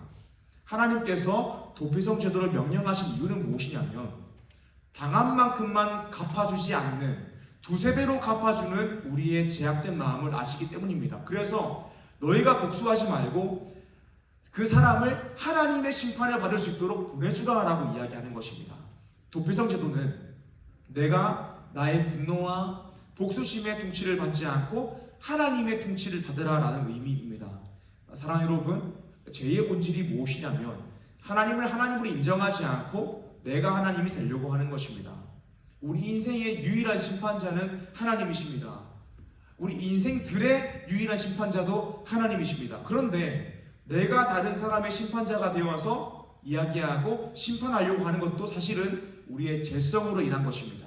Speaker 2: 하나님께서 도피성 제도를 명령하신 이유는 무엇이냐면 당한 만큼만 갚아주지 않는 두세 배로 갚아주는 우리의 제약된 마음을 아시기 때문입니다. 그래서 너희가 복수하지 말고 그 사람을 하나님의 심판을 받을 수 있도록 보내주라라고 이야기하는 것입니다. 도피성 제도는 내가 나의 분노와 복수심의 통치를 받지 않고 하나님의 통치를 받으라라는 의미입니다. 사랑하는 여러분, 죄의 본질이 무엇이냐면 하나님을 하나님으로 인정하지 않고 내가 하나님이 되려고 하는 것입니다. 우리 인생의 유일한 심판자는 하나님이십니다. 우리 인생들의 유일한 심판자도 하나님이십니다. 그런데 내가 다른 사람의 심판자가 되어서 이야기하고 심판하려고 하는 것도 사실은 우리의 죄성으로 인한 것입니다.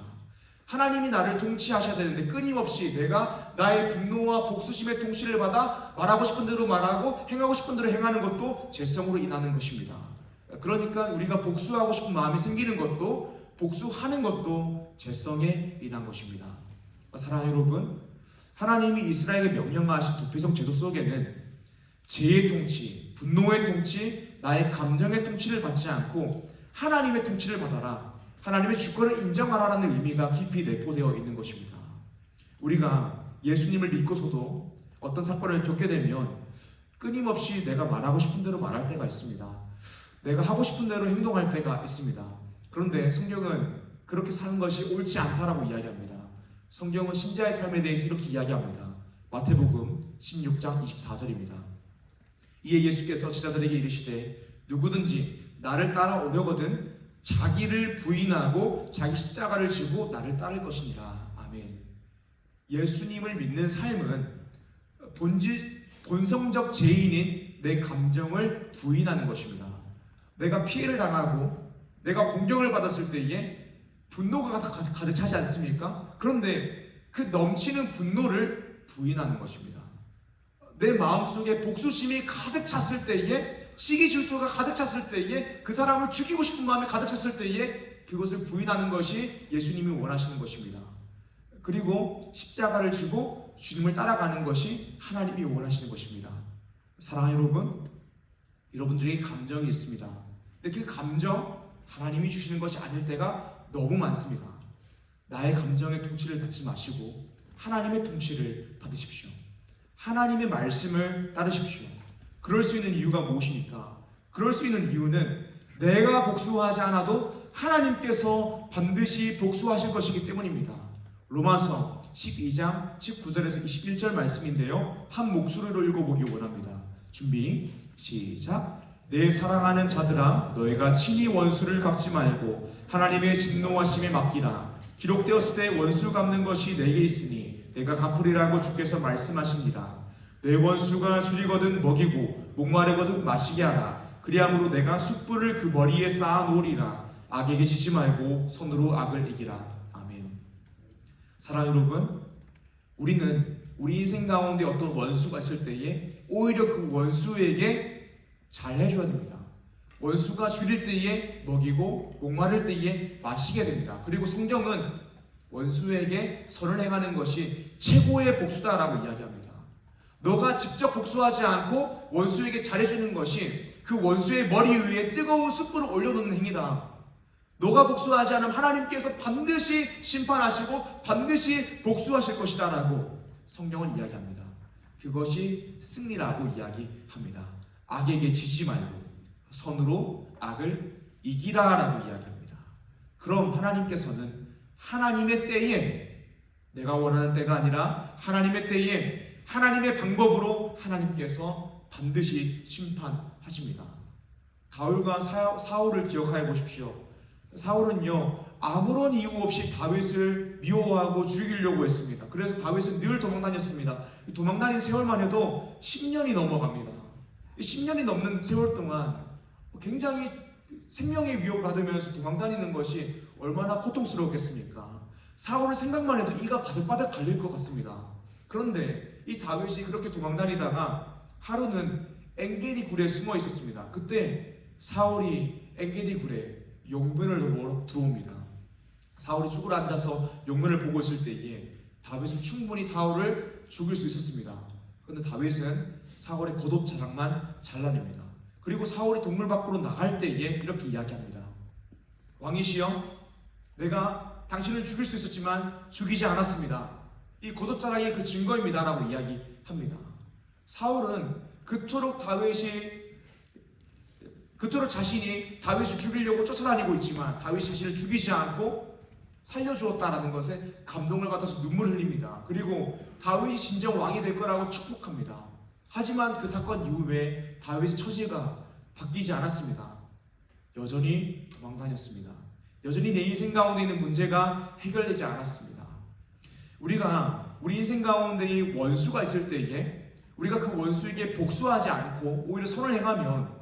Speaker 2: 하나님이 나를 통치하셔야 되는데 끊임없이 내가 나의 분노와 복수심의 통치를 받아 말하고 싶은 대로 말하고 행하고 싶은 대로 행하는 것도 죄성으로 인하는 것입니다. 그러니까 우리가 복수하고 싶은 마음이 생기는 것도 복수하는 것도 죄성에 인한 것입니다. 사랑하는 여러분, 하나님이 이스라엘에게 명령하신 도피성 제도 속에는 죄의 통치, 분노의 통치, 나의 감정의 통치를 받지 않고 하나님의 통치를 받아라, 하나님의 주권을 인정하라라는 의미가 깊이 내포되어 있는 것입니다. 우리가 예수님을 믿고서도 어떤 사건을 겪게 되면 끊임없이 내가 말하고 싶은 대로 말할 때가 있습니다. 내가 하고 싶은 대로 행동할 때가 있습니다. 그런데 성경은 그렇게 사는 것이 옳지 않다라고 이야기합니다. 성경은 신자의 삶에 대해서 이렇게 이야기합니다. 마태복음 16장 24절입니다. 이에 예수께서 제자들에게 이르시되 누구든지 나를 따라오려거든 자기를 부인하고 자기 십자가를 지고 나를 따를 것이니라. 아멘. 예수님을 믿는 삶은 본성적 죄인인 내 감정을 부인하는 것입니다. 내가 피해를 당하고 내가 공격을 받았을 때에 분노가 가득 차지 않습니까? 그런데 그 넘치는 분노를 부인하는 것입니다. 내 마음속에 복수심이 가득 찼을 때에, 시기 질투가 가득 찼을 때에, 그 사람을 죽이고 싶은 마음이 가득 찼을 때에 그것을 부인하는 것이 예수님이 원하시는 것입니다. 그리고 십자가를 지고 주님을 따라가는 것이 하나님이 원하시는 것입니다. 사랑하는 여러분, 여러분들에게 감정이 있습니다. 근데 그 감정 하나님이 주시는 것이 아닐 때가 너무 많습니다. 나의 감정의 통치를 받지 마시고 하나님의 통치를 받으십시오. 하나님의 말씀을 따르십시오. 그럴 수 있는 이유가 무엇입니까? 그럴 수 있는 이유는 내가 복수하지 않아도 하나님께서 반드시 복수하실 것이기 때문입니다. 로마서 12장 19절에서 21절 말씀인데요, 한 목소리로 읽어보기 원합니다. 준비 시작. 내 사랑하는 자들아, 너희가 친히 원수를 갚지 말고 하나님의 진노하심에 맡기라. 기록되었을 때 원수 갚는 것이 내게 있으니 내가 갚으리라고 주께서 말씀하십니다. 내 원수가 줄이거든 먹이고 목마르거든 마시게 하라. 그리함으로 내가 숯불을 그 머리에 쌓아 놓으리라. 악에게 지지 말고 손으로 악을 이기라. 아멘. 사랑하는 여러분, 우리는 우리 인생 가운데 어떤 원수가 있을 때에 오히려 그 원수에게 잘 해줘야 됩니다. 원수가 줄일 때에 먹이고 목마를 때에 마시게 됩니다. 그리고 성경은 원수에게 선을 행하는 것이 최고의 복수다라고 이야기합니다. 너가 직접 복수하지 않고 원수에게 잘해주는 것이 그 원수의 머리 위에 뜨거운 숯불을 올려놓는 행위다. 너가 복수하지 않으면 하나님께서 반드시 심판하시고 반드시 복수하실 것이다 라고 성경은 이야기합니다. 그것이 승리라고 이야기합니다. 악에게 지지 말고 선으로 악을 이기라 라고 이야기합니다. 그럼 하나님께서는 하나님의 때에, 내가 원하는 때가 아니라 하나님의 때에 하나님의 방법으로 하나님께서 반드시 심판하십니다. 다윗과 사울을 기억해 보십시오. 사울은요, 아무런 이유 없이 다윗을 미워하고 죽이려고 했습니다. 그래서 다윗은 늘 도망다녔습니다. 도망다닌 세월만 해도 10년이 넘어갑니다. 10년이 넘는 세월 동안 굉장히 생명의 위협을 받으면서 도망다니는 것이 얼마나 고통스러웠겠습니까? 사울을 생각만 해도 이가 바득바득 갈릴 것 같습니다. 그런데 이 다윗이 그렇게 도망다니다가 하루는 엔게디 굴에 숨어 있었습니다. 그때 사울이 엔게디 굴에 용변을 보러 들어옵니다. 사울이 죽으러 앉아서 용변을 보고 있을 때에 다윗은 충분히 사울을 죽일 수 있었습니다. 그런데 다윗은 사울의 겉옷자락만 잘라냅니다. 그리고 사울이 동물 밖으로 나갈 때에 이렇게 이야기합니다. 왕이시여, 내가 당신을 죽일 수 있었지만 죽이지 않았습니다. 이 겉옷자락이 그 증거입니다 라고 이야기합니다. 사울은 그토록 자신이 다윗을 죽이려고 쫓아다니고 있지만 다윗 자신을 죽이지 않고 살려주었다라는 것에 감동을 받아서 눈물을 흘립니다. 그리고 다윗이 진정 왕이 될 거라고 축복합니다. 하지만 그 사건 이후에 다윗의 처지가 바뀌지 않았습니다. 여전히 도망다녔습니다. 여전히 내 인생 가운데 있는 문제가 해결되지 않았습니다. 우리가 우리 인생 가운데 이 원수가 있을 때에 우리가 그 원수에게 복수하지 않고 오히려 선을 행하면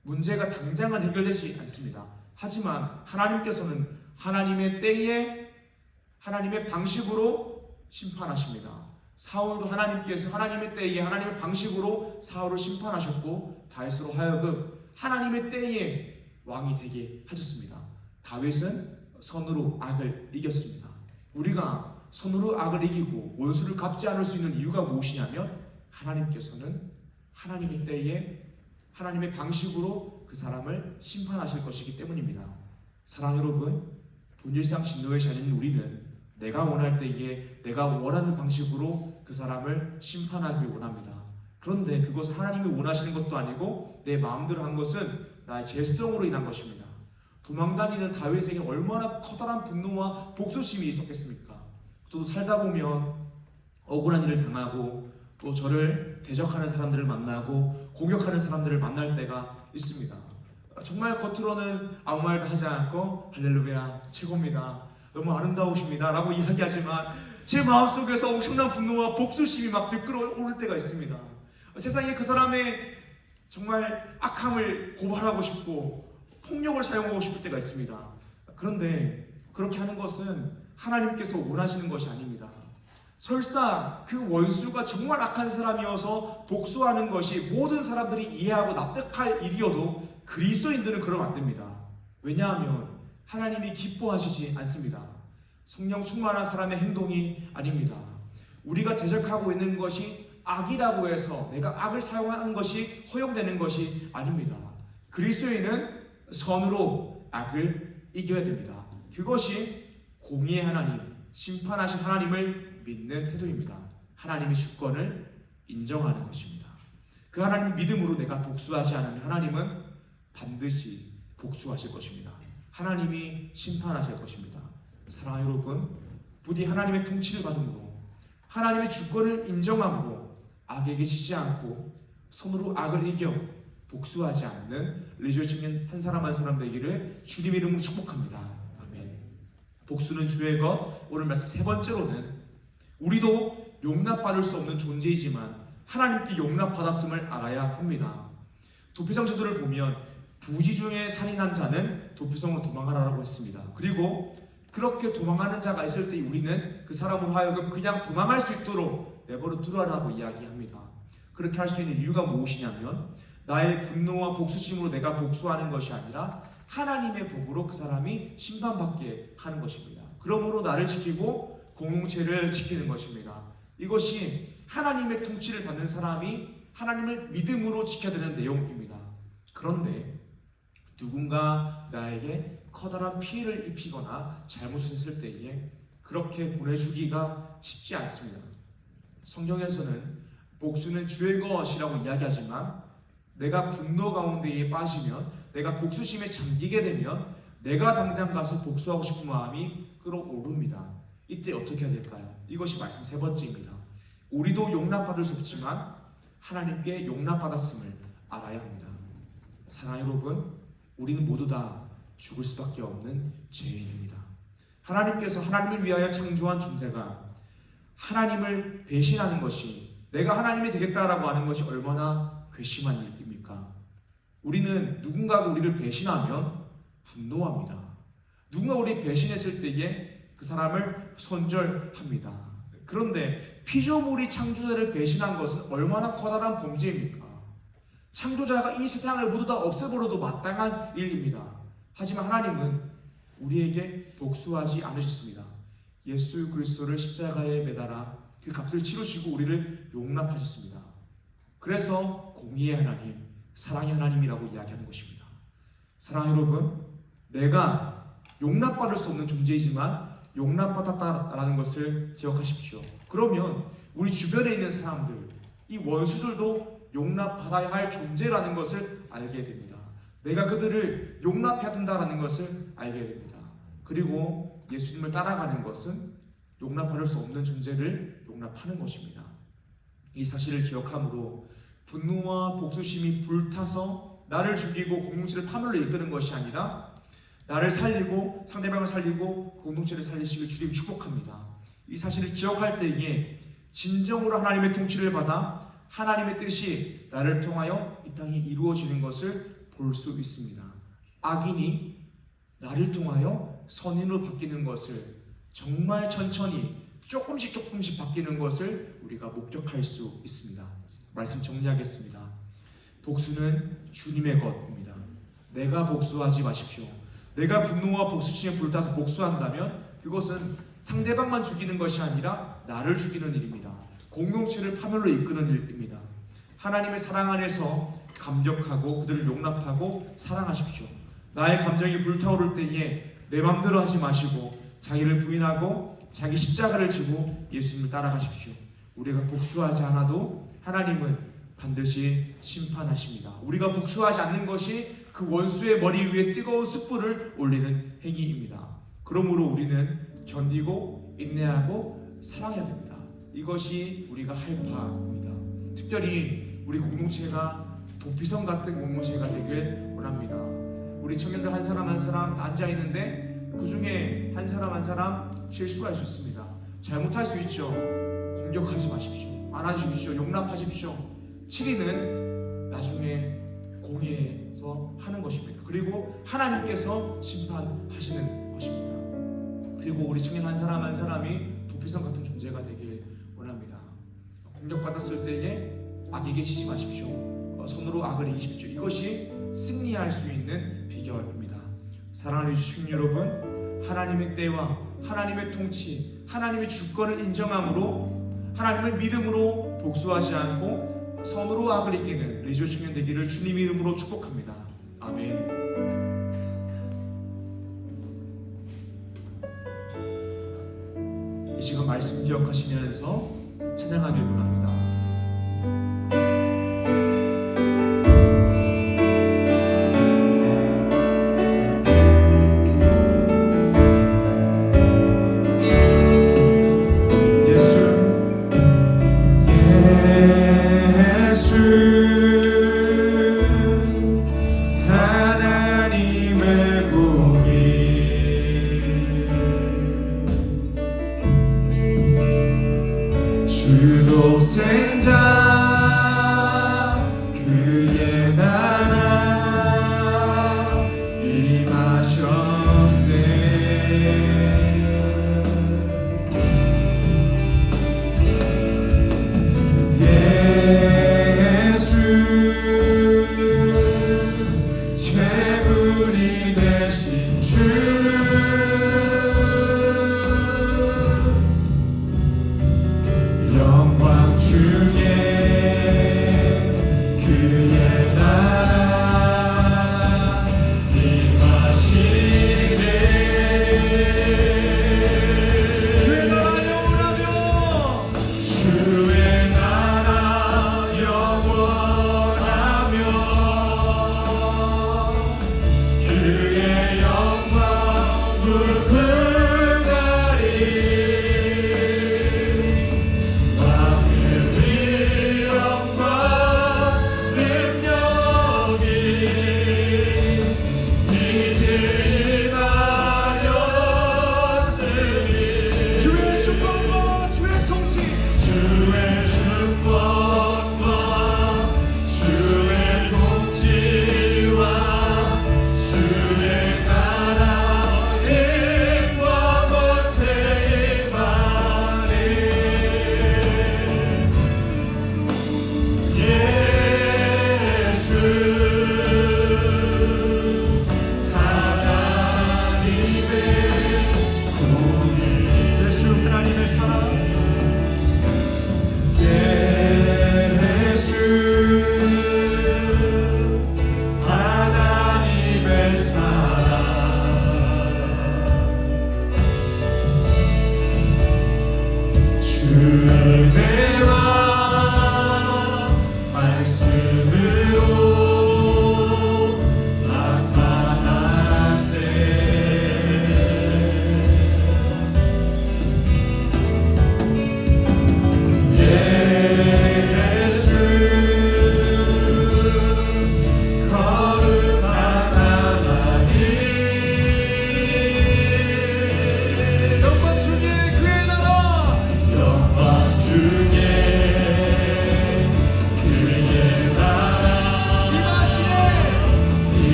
Speaker 2: 문제가 당장은 해결되지 않습니다. 하지만 하나님께서는 하나님의 때에 하나님의 방식으로 심판하십니다. 사울도 하나님께서 하나님의 때에 하나님의 방식으로 사울을 심판하셨고 다윗으로 하여금 하나님의 때에 왕이 되게 하셨습니다. 다윗은 선으로 악을 이겼습니다. 우리가 선으로 악을 이기고 원수를 갚지 않을 수 있는 이유가 무엇이냐면 하나님께서는 하나님의 때에 하나님의 방식으로 그 사람을 심판하실 것이기 때문입니다. 사랑 여러분, 본일상 진노의 자녀인 우리는 내가 원할 때에 내가 원하는 방식으로 그 사람을 심판하기 원합니다. 그런데 그것은 하나님이 원하시는 것도 아니고 내 마음대로 한 것은 나의 죄성으로 인한 것입니다. 도망다니는 다윗에게 얼마나 커다란 분노와 복수심이 있었겠습니까? 저도 살다 보면 억울한 일을 당하고 또 저를 대적하는 사람들을 만나고 공격하는 사람들을 만날 때가 있습니다. 정말 겉으로는 아무 말도 하지 않고 할렐루야 최고입니다, 너무 아름다우십니다 라고 이야기하지만 제 마음속에서 엄청난 분노와 복수심이 막 들끓어오를 때가 있습니다. 세상에 그 사람의 정말 악함을 고발하고 싶고 폭력을 사용하고 싶을 때가 있습니다. 그런데 그렇게 하는 것은 하나님께서 원하시는 것이 아닙니다. 설사 그 원수가 정말 악한 사람이어서 복수하는 것이 모든 사람들이 이해하고 납득할 일이어도 그리스도인들은 그러면 안 됩니다. 왜냐하면 하나님이 기뻐하시지 않습니다. 성령 충만한 사람의 행동이 아닙니다. 우리가 대적하고 있는 것이 악이라고 해서 내가 악을 사용하는 것이 허용되는 것이 아닙니다. 그리스도인은 선으로 악을 이겨야 됩니다. 그것이 공의의 하나님, 심판하신 하나님을 믿는 태도입니다. 하나님의 주권을 인정하는 것입니다. 그 하나님 믿음으로 내가 복수하지 않으면 하나님은 반드시 복수하실 것입니다. 하나님이 심판하실 것입니다. 사랑하는 여러분, 부디 하나님의 통치를 받음으로 하나님의 주권을 인정함으로 악에게 지지 않고 손으로 악을 이겨 복수하지 않는 리조의 청년 한 사람 한 사람 되기를 주님 이름으로 축복합니다. 아멘. 복수는 주의 것. 오늘 말씀 세 번째로는 우리도 용납받을 수 없는 존재이지만 하나님께 용납받았음을 알아야 합니다. 도피성 제도를 보면 부지 중에 살인한 자는 도피성으로 도망하라고 했습니다. 그리고 그렇게 도망하는 자가 있을 때 우리는 그 사람으로 하여금 그냥 도망할 수 있도록 내버려 두라라고 이야기합니다. 그렇게 할 수 있는 이유가 무엇이냐면 나의 분노와 복수심으로 내가 복수하는 것이 아니라 하나님의 복으로 그 사람이 심판받게 하는 것입니다. 그러므로 나를 지키고 공동체를 지키는 것입니다. 이것이 하나님의 통치를 받는 사람이 하나님을 믿음으로 지켜야 되는 내용입니다. 그런데 누군가 나에게 커다란 피해를 입히거나 잘못을 했을 때에 그렇게 보내주기가 쉽지 않습니다. 성경에서는 복수는 주의 것이라고 이야기하지만 내가 분노 가운데에 빠지면, 내가 복수심에 잠기게 되면 내가 당장 가서 복수하고 싶은 마음이 끌어오릅니다. 이때 어떻게 해야 될까요? 이것이 말씀 세 번째입니다. 우리도 용납받을 수 없지만 하나님께 용납받았음을 알아야 합니다. 사랑하는 여러분, 우리는 모두 다 죽을 수밖에 없는 죄인입니다. 하나님께서 하나님을 위하여 창조한 존재가 하나님을 배신하는 것이, 내가 하나님이 되겠다라고 하는 것이 얼마나 괘씸한 일입니까? 우리는 누군가가 우리를 배신하면 분노합니다. 누군가 우리 배신했을 때에 그 사람을 손절합니다. 그런데 피조물이 창조자를 배신한 것은 얼마나 커다란 범죄입니까? 창조자가 이 세상을 모두 다 없애버려도 마땅한 일입니다. 하지만 하나님은 우리에게 복수하지 않으셨습니다. 예수 그리스도를 십자가에 매달아 그 값을 치르시고 우리를 용납하셨습니다. 그래서 공의의 하나님, 사랑의 하나님이라고 이야기하는 것입니다. 사랑하는 여러분, 내가 용납받을 수 없는 존재이지만 용납받았다라는 것을 기억하십시오. 그러면 우리 주변에 있는 사람들, 이 원수들도 용납받아야 할 존재라는 것을 알게 됩니다. 내가 그들을 용납해야 된다라는 것을 알게 됩니다. 그리고 예수님을 따라가는 것은 용납할 수 없는 존재를 용납하는 것입니다. 이 사실을 기억함으로 분노와 복수심이 불타서 나를 죽이고 공동체를 파멸로 이끄는 것이 아니라 나를 살리고 상대방을 살리고 공동체를 살리시길 주님 축복합니다. 이 사실을 기억할 때에 진정으로 하나님의 통치를 받아 하나님의 뜻이 나를 통하여 이 땅에 이루어지는 것을 볼 수 있습니다. 악인이 나를 통하여 선인으로 바뀌는 것을, 정말 천천히 조금씩 바뀌는 것을 우리가 목격할 수 있습니다. 말씀 정리하겠습니다. 복수는 주님의 것입니다. 내가 복수하지 마십시오. 내가 분노와 복수심에 불타서 복수한다면 그것은 상대방만 죽이는 것이 아니라 나를 죽이는 일입니다. 공동체를 파멸로 이끄는 일입니다. 하나님의 사랑 안에서 감격하고 그들을 용납하고 사랑하십시오. 나의 감정이 불타오를 때에 내 맘대로 하지 마시고 자기를 부인하고 자기 십자가를 지고 예수님을 따라가십시오. 우리가 복수하지 않아도 하나님은 반드시 심판하십니다. 우리가 복수하지 않는 것이 그 원수의 머리 위에 뜨거운 숯불을 올리는 행위입니다. 그러므로 우리는 견디고 인내하고 사랑해야 됩니다. 이것이 우리가 할 바입니다. 특별히 우리 공동체가 도피성 같은 공동체가 되길 원합니다. 우리 청년들 한 사람 한 사람 앉아 있는데 그 중에 한 사람 한 사람 실수할 수 있습니다. 잘못할 수 있죠. 공격하지 마십시오. 안아주십시오. 용납하십시오. 7위는 나중에 공의에서 하는 것입니다. 그리고 하나님께서 심판하시는 것입니다. 그리고 우리 청년 한 사람 한 사람이 도피성 같은 존재가 되길 원합니다. 공격받았을 때에 악에게 지지 마십시오. 손으로 악을 이기십시오. 이것이 승리할 수 있는 비결입니다. 사랑하는 주신 여러분, 하나님의 때와 하나님의 통치, 하나님의 주권을 인정함으로 하나님을 믿음으로 복수하지 않고 선으로 악을 이기는 리조 청년 되기를 주님 이름으로 축복합니다. 아멘. 이 시간 말씀 기억하시면서 찬양하길 원합니다.
Speaker 1: 주독생자 그의 나라 임하셨네. 예수 제물이 되신 주 영광 주께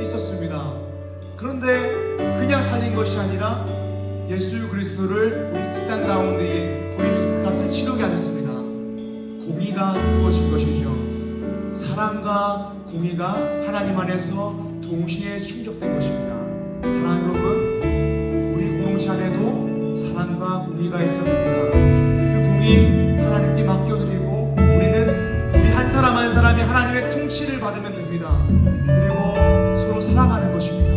Speaker 2: 있었습니다. 그런데 그냥 살린 것이 아니라 예수 그리스도를 우리 이 땅 가운데에 그 값을 치르게 하셨습니다. 공의가 이루어진 것이죠. 사랑과 공의가 하나님 안에서 동시에 충족된 것입니다. 사랑 여러분, 우리 공동체 안에도 사랑과 공의가 있어야 됩니다. 그 공의 하나님께 맡겨드리고 우리 한 사람 한 사람이 하나님의 통치를 받으면 됩니다. 그리고 서로 사랑하는 것입니다.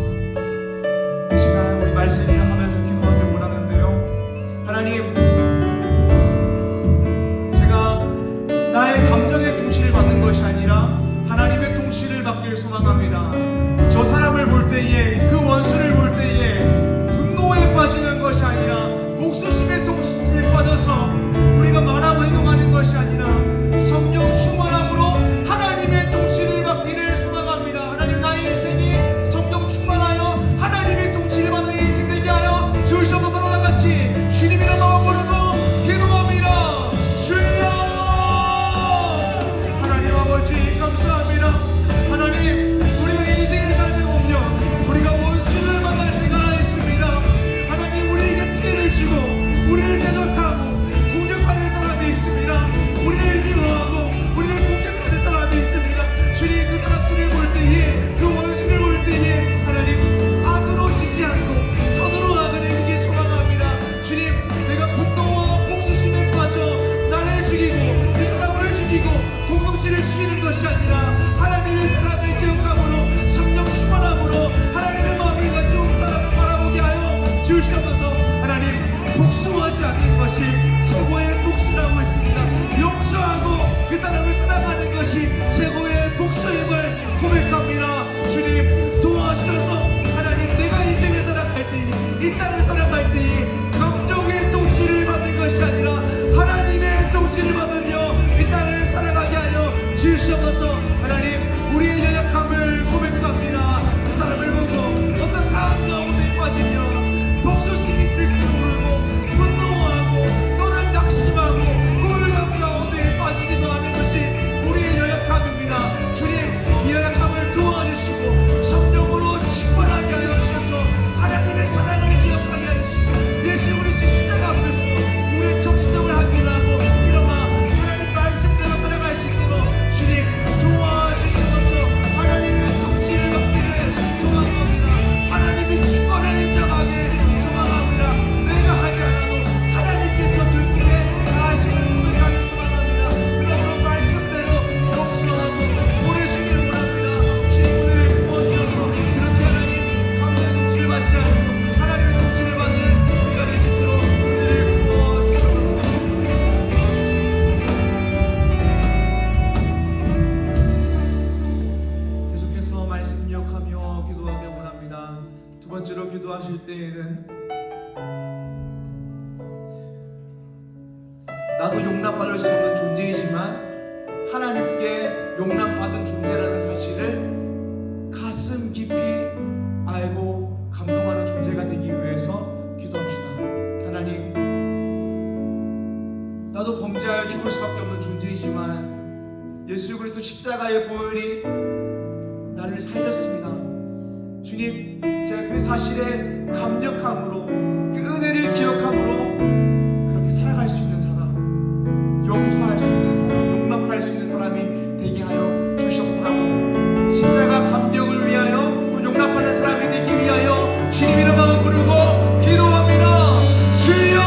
Speaker 2: 이 시간 우리 말씀 이어가면서 기도하길 원하는데요. 하나님, 제가 나의 감정의 통치를 받는 것이 아니라 하나님의 통치를 받길 소망합니다. 저 사람을 볼 때에, 그 원수를 볼 때에 분노에 빠지는 것이 아니라 목수심의 통치에 빠져서 우리가 말하고 행동하는 것이 아니라 성령 충만함으로 하나님의 통치를 받기를 소망합니다. 하나님, 나의 인생이 성령 충만하여 하나님의 통치를 받는 인생 되게 하여 주시옵소서. 다같이 주님이란 마음 부르고 기도합니다. 주여, 하나님 아버지 감사합니다. 하나님, 우리가 인생을 살 때 보면 우리가 원수를 만날 때가 있습니다. 하나님, 우리에게 피해를 주고 우리를 대적하고 공격하는 사람이 있습니다. 우리를 미워하고 우리를 공격하는 사람이 있습니다. 주님, 그 사람들을 볼 때에, 그 원수를 볼 때에 하나님, 악으로 지지 않고 선으로 악을 이기기 소망합니다. 주님, 내가 분노와 복수심에 빠져 나를 죽이고 그 사람을 죽이고 공동체를 죽이는 것이 아니라 하나님의 사랑을 기억함으로 성령 충만함으로 하나님의 마음을 가지고 그 사람을 바라보게 하여 주시옵소서. 하나님, 복수하지 않는 것이 최고의 복수라고 했습니다. 용서하고 그 사람을 사랑하는 것이 최고의 복수임을 고백합니다. 주님, 도와주셔서 하나님, 내가 인생을 살아갈 때에, 이 땅을 살아갈 때에 감정의 통치를 받는 것이 아니라 하나님의 통치를 받으며 이 땅을 살아가게 하여 주시옵소서. 하나님, 우리의 연약함을 고백합니다. 그 사람을 보고 어떤 상황 가운데 빠지면 복수심이 들끓고 분노하고 또는 낙심하고 우울감 가운데 빠지기도 하는 것이 우리의 연약함입니다. 주님, 이 연약함을 도와주시고 성령으로 충만하게 하여 주셔서 하나님의 사랑을 기억하게 하시고 예수 그리스도 십자가 앞에서 우리의 정신적을 확인하고 일어나 하나님 말씀대로 살아갈 수 있도록 주님 도와주셔서 하나님의 통치를 받기를 소망합니다. 하나님의 주권을 인정하게 소망합니다. 내가 하지 않아도 하나님께서 들기에 하시는 고백하는 소망합니다. 그러므로 말씀대로 용서하고 보내주기를 원합니다. 주님, 은혜를 부어주셔서 그렇게 하나님 감사의 통치를 받지 않고 하나님의 통치를 받는 우리가 될 수 있도록 은혜를 부어주셔서 계속해서 말씀 기억하며 기도하며 원합니다. 두 번째로 기도하실 때에는 나도 용납받을 수 없는 존재이지만 하나님께 용납받은 존재라는 사실을 가슴 깊이 알고 감동하는 존재가 되기 위해서 기도합시다. 하나님, 나도 범죄하여 죽을 수밖에 없는 존재이지만 예수 그리스도 십자가의 보혈이 나를 살렸습니다. 주님, 제가 그 사실에 감격함으로 그 은혜를 기억함으로 그렇게 살아갈 수 있는 사람, 용서할 수 있는 사람, 용납할 수 있는 사람이 되게 하여 주시옵소서. 십자가 감격을 위하여 또 용납하는 사람이 되기 위하여 주님 이름 마음 부르고 기도합니다. 주여,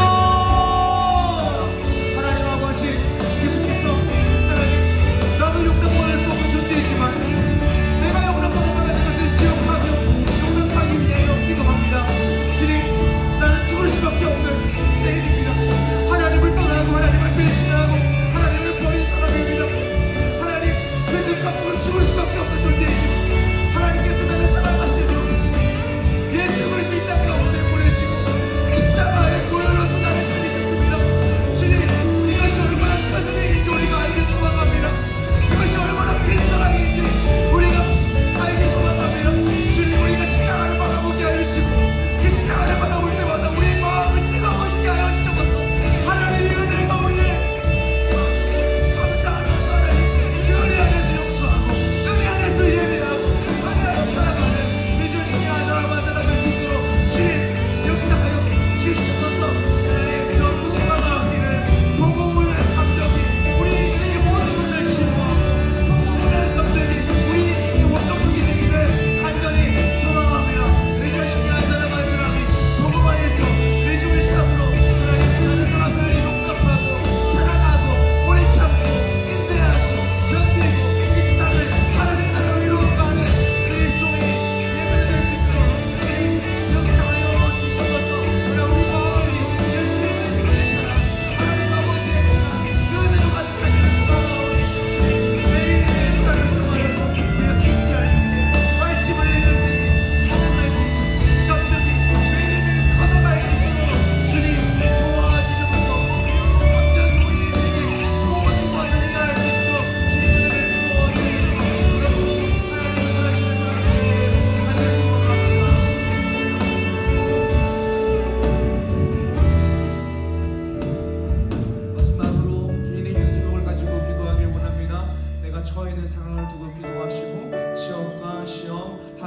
Speaker 2: 하나님 아버지, 계속해서 하나님, 나도 용납받을 수 없는 존재이지만 내가 용납받을 만한 것을 기억하며 용납하기 위하여 기도합니다. 주님, 나는 죽을 수밖에 없는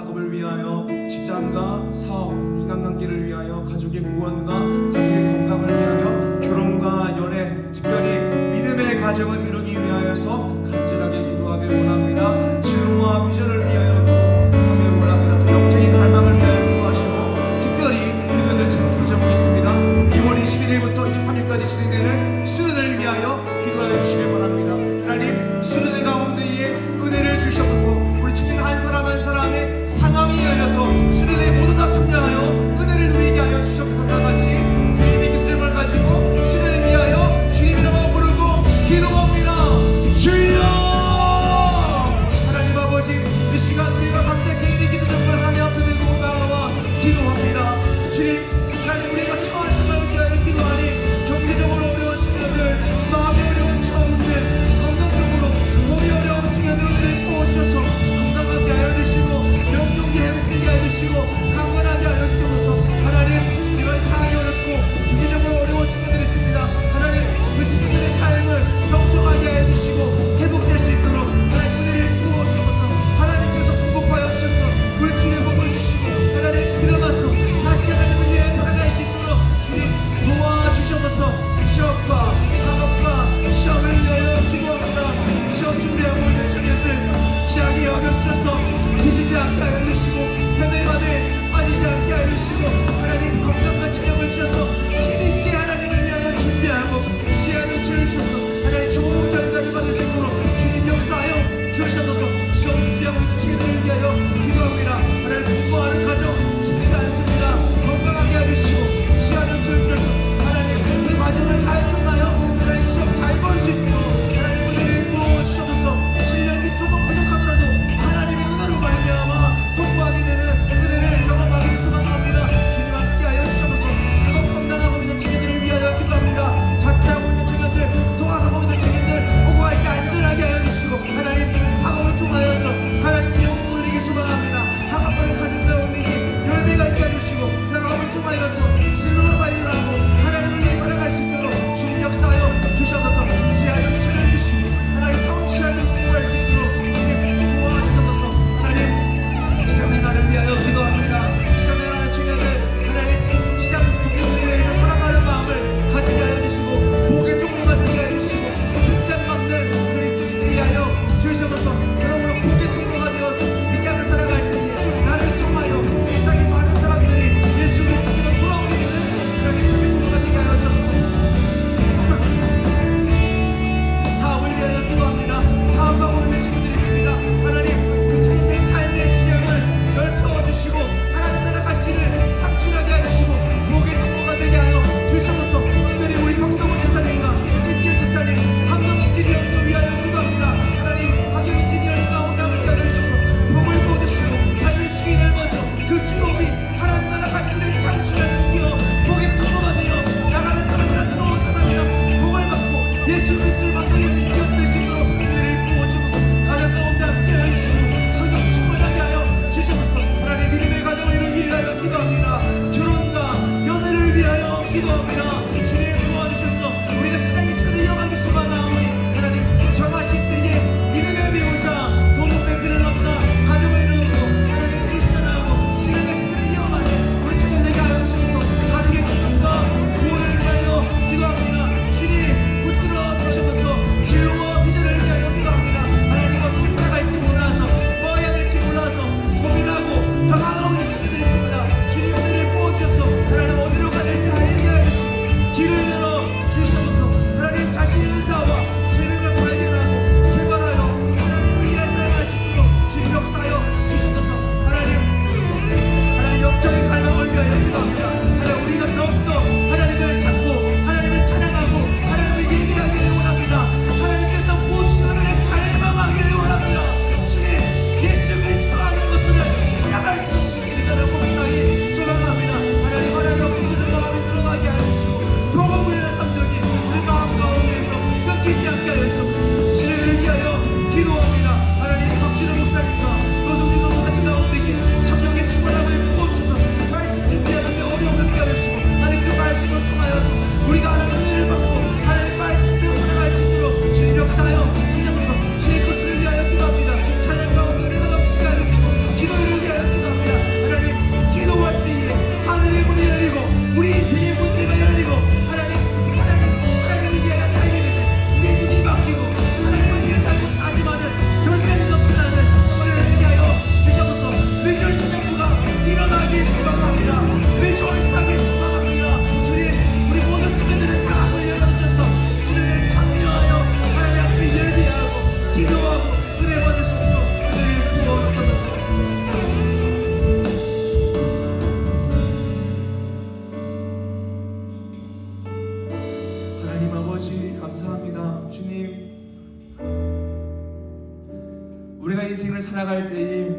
Speaker 2: 작업을 위하여 직장과 사업, 인간관계를 위하여 가족의 구원과 가족의 건강을 위하여 결혼과 연애, 특별히 믿음의 가정을 이루기 위하여서 간절하게 기도하기 원합니다. 진로와 비전을 위하여 기도하기 원합니다. 또 영적인 갈망을 위하여 기도하시고 특별히 기도될 기도 제목이 있습니다. 2월 21일부터 23일까지 진행되는 수련을 위하여 기도하여 주시기 바랍니다. 하나님, 수련의 가운데에 은혜를 주셔서 우리 친구 한 사람 한 사람의 상황이 열려서 수련에 모두 다 참여하여 은혜를 누리게 하여 주셔서 나같이 개인의 기도점을 가지고 수련을 위하여 주님 이름을 부르고 기도합니다. 주여! 하나님 아버지, 이 시간 우리가 각자 개인의 기도점을 하나님 앞에 들고 나와 기도합니다. 주님, 하나님 우리가 처한 상황을 위하여 기도하니 경제적으로 어려운 청년들, 마음이 어려운 청년들, 건강적으로 몸이 어려운 청년들을 도와주셔서 건강하게 하여 주시고 명령이 회복되게 하여 주시고 강건하게 하여 주셔서 하나님, 이런 상황이 어렵고 경제적으로 어려운 청년들이 있습니다. 하나님, 그 청년들의 삶을 평평하게 하여 주시고 회복될 수 있도록 하나님 은혜를 부어주셔서 하나님께서 공급하여 주셔서 물질의 복을 주시고 하나님 일어나서 다시 하나님을 위해 돌아갈 수 있도록 주님 도와주셔서 시험과 학업과 시험을 위하여 기도합니다. 시험 준비하고 있는 청년들 기약이 여겨주셔서 뒤지지 않게 하여 주시고 헤매감에 빠지지 않게 하여 주시고 하나님 건강과 체력을 주셔서 힘있게 하나님을 위하여 준비하고 시야를 주셔서 하나님 좋은 결과를 받을 수 있고 살아갈 때에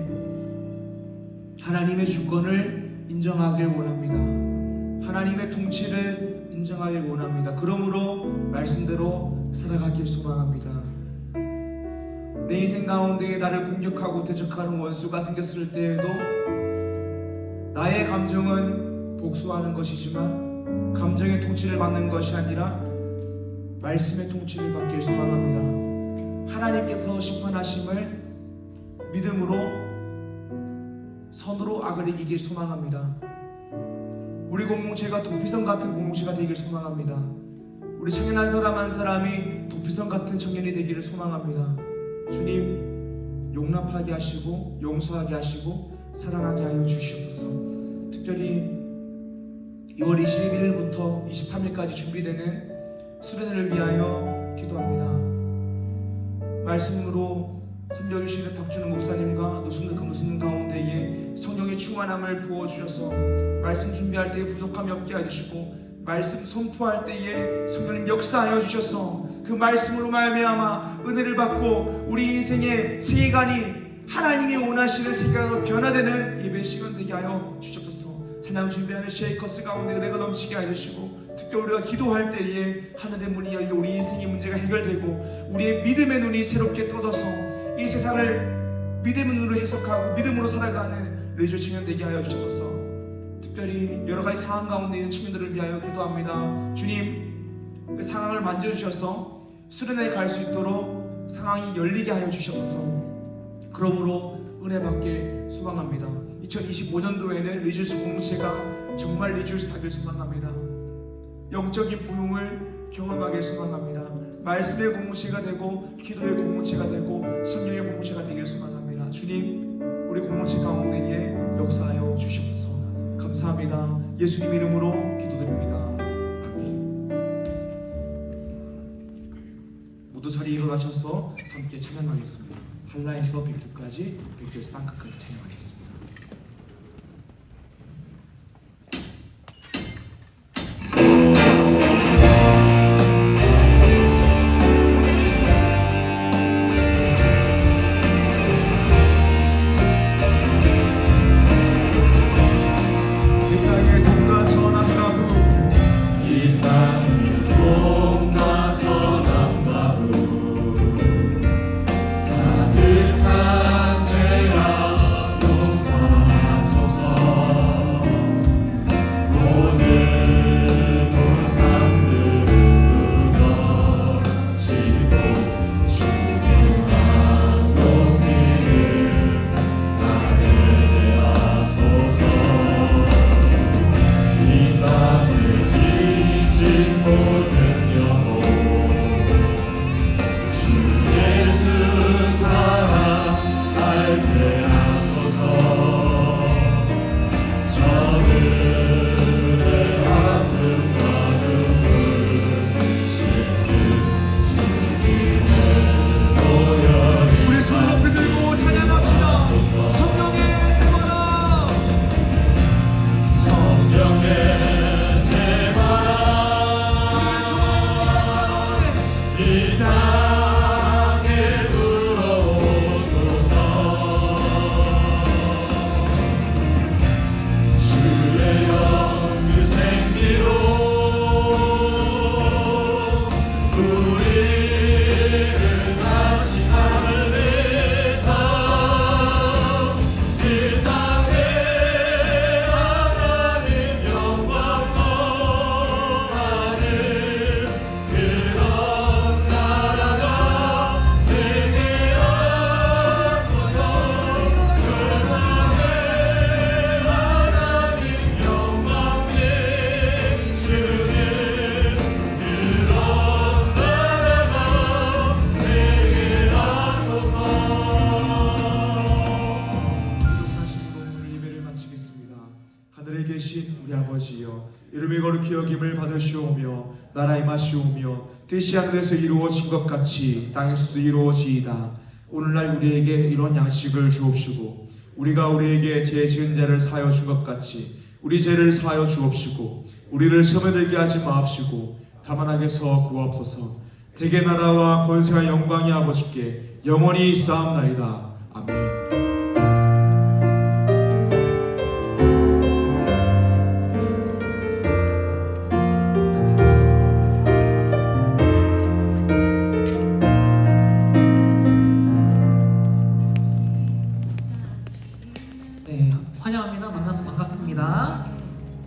Speaker 2: 하나님의 주권을 인정하길 원합니다. 하나님의 통치를 인정하길 원합니다. 그러므로 말씀대로 살아가길 소망합니다. 내 인생 가운데 나를 공격하고 대적하는 원수가 생겼을 때에도 나의 감정은 복수하는 것이지만 감정의 통치를 받는 것이 아니라 말씀의 통치를 받길 소망합니다. 하나님께서 심판하심을 믿음으로 선으로 악을 이기길 소망합니다. 우리 공동체가 도피성 같은 공동체가 되길 소망합니다. 우리 청년 한 사람 한 사람이 도피성 같은 청년이 되기를 소망합니다. 주님 용납하게 하시고 용서하게 하시고 사랑하게 하여 주시옵소서. 특별히 2월 21일부터 23일까지 준비되는 수련회를 위하여 기도합니다. 말씀으로 섬겨주시는 박준우 목사님과 노숙는 가운데에 성령의 충만함을 부어주셔서 말씀 준비할 때에 부족함이 없게 해주시고 말씀 선포할 때에 성령님 역사하여 주셔서 그 말씀으로 말미암아 은혜를 받고 우리 인생의 세계관이 하나님이 원하시는 세계관으로 변화되는 예배 시간 되게 하여 주옵소서. 찬양 준비하는 쉐이커스 가운데 은혜가 넘치게 해주시고 특별히 우리가 기도할 때에 하늘의 문이 열려 우리 인생의 문제가 해결되고 우리의 믿음의 눈이 새롭게 떠져서 이 세상을 믿음의 눈으로 해석하고 믿음으로 살아가는 레이저 청년 되게 하여 주옵소서. 특별히 여러 가지 상황 가운데 있는 청년들을 위하여 기도합니다. 주님 그 상황을 만져주셔서 수련회에 갈 수 있도록 상황이 열리게 하여 주셔서 그러므로 은혜 받길 소망합니다. 2025년도에는 리줄스 공동체가 정말 리줄스 하길 소망합니다. 영적인 부흥을 경험하길 소망합니다. 말씀의 공동체가 되고 기도의 공동체가 되고 성령의 공동체가 되길 소망합니다. 주님 우리 공동체 가운데에 역사하여 주시옵소서. 감사합니다. 예수님 이름으로 기도드립니다. 아멘. 모두 자리에 일어나셔서 함께 찬양하겠습니다. 한라에서 백두까지 백두에서 땅끝까지 찬양하겠습니다. 이름이 거룩히 여김을 받으시오며 나라의 맛이오며 뜻이 하늘에서 이루어진 것 같이 땅에서도 이루어지이다. 오늘날 우리에게 이런 양식을 주옵시고 우리가 우리에게 죄 지은 자를 사하여 준 것 같이 우리 죄를 사하여 주옵시고 우리를 시험에 들게 하지 마옵시고 다만 악에서 구하옵소서. 대개 나라와 권세와 영광이 아버지께 영원히 있사옵나이다. 아멘.
Speaker 3: 환영합니다. 만나서 반갑습니다.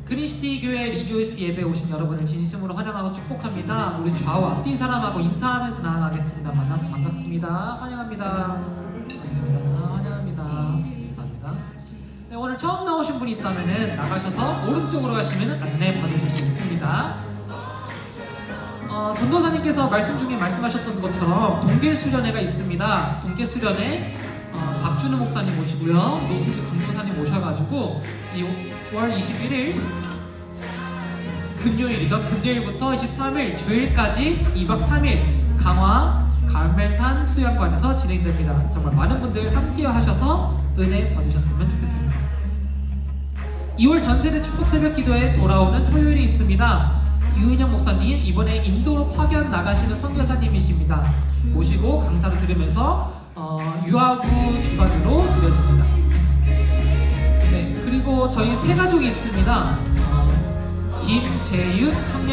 Speaker 3: 그린시티 교회 리조이스 예배 오신 여러분을 진심으로 환영하고 축복합니다. 우리 좌우 앞뒤 사람하고 인사하면서 나아가겠습니다. 만나서 반갑습니다. 환영합니다. 반갑습니다. 환영합니다. 감사합니다. 네, 오늘 처음 나오신 분이 있다면 나가셔서 오른쪽으로 가시면 안내 받으실 수 있습니다. 전도사님께서 말씀 중에 말씀하셨던 것처럼 동계수련회가 있습니다. 동계수련회 박준우 목사님 모시고요, 노수주 강도사님 모셔가지고 5월 21일 금요일이죠. 금요일부터 23일 주일까지 2박 3일 강화 갈멜산 수양관에서 진행됩니다. 정말 많은 분들 함께 하셔서 은혜 받으셨으면 좋겠습니다. 2월 전세대 축복 새벽 기도에 돌아오는 토요일이 있습니다. 유인영 목사님 이번에 인도로 파견 나가시는 선교사님이십니다. 모시고 강사를 들으면서 유아부 주간으로 드려집니다. 네, 그리고 저희 세 가족이 있습니다. 김재윤 청년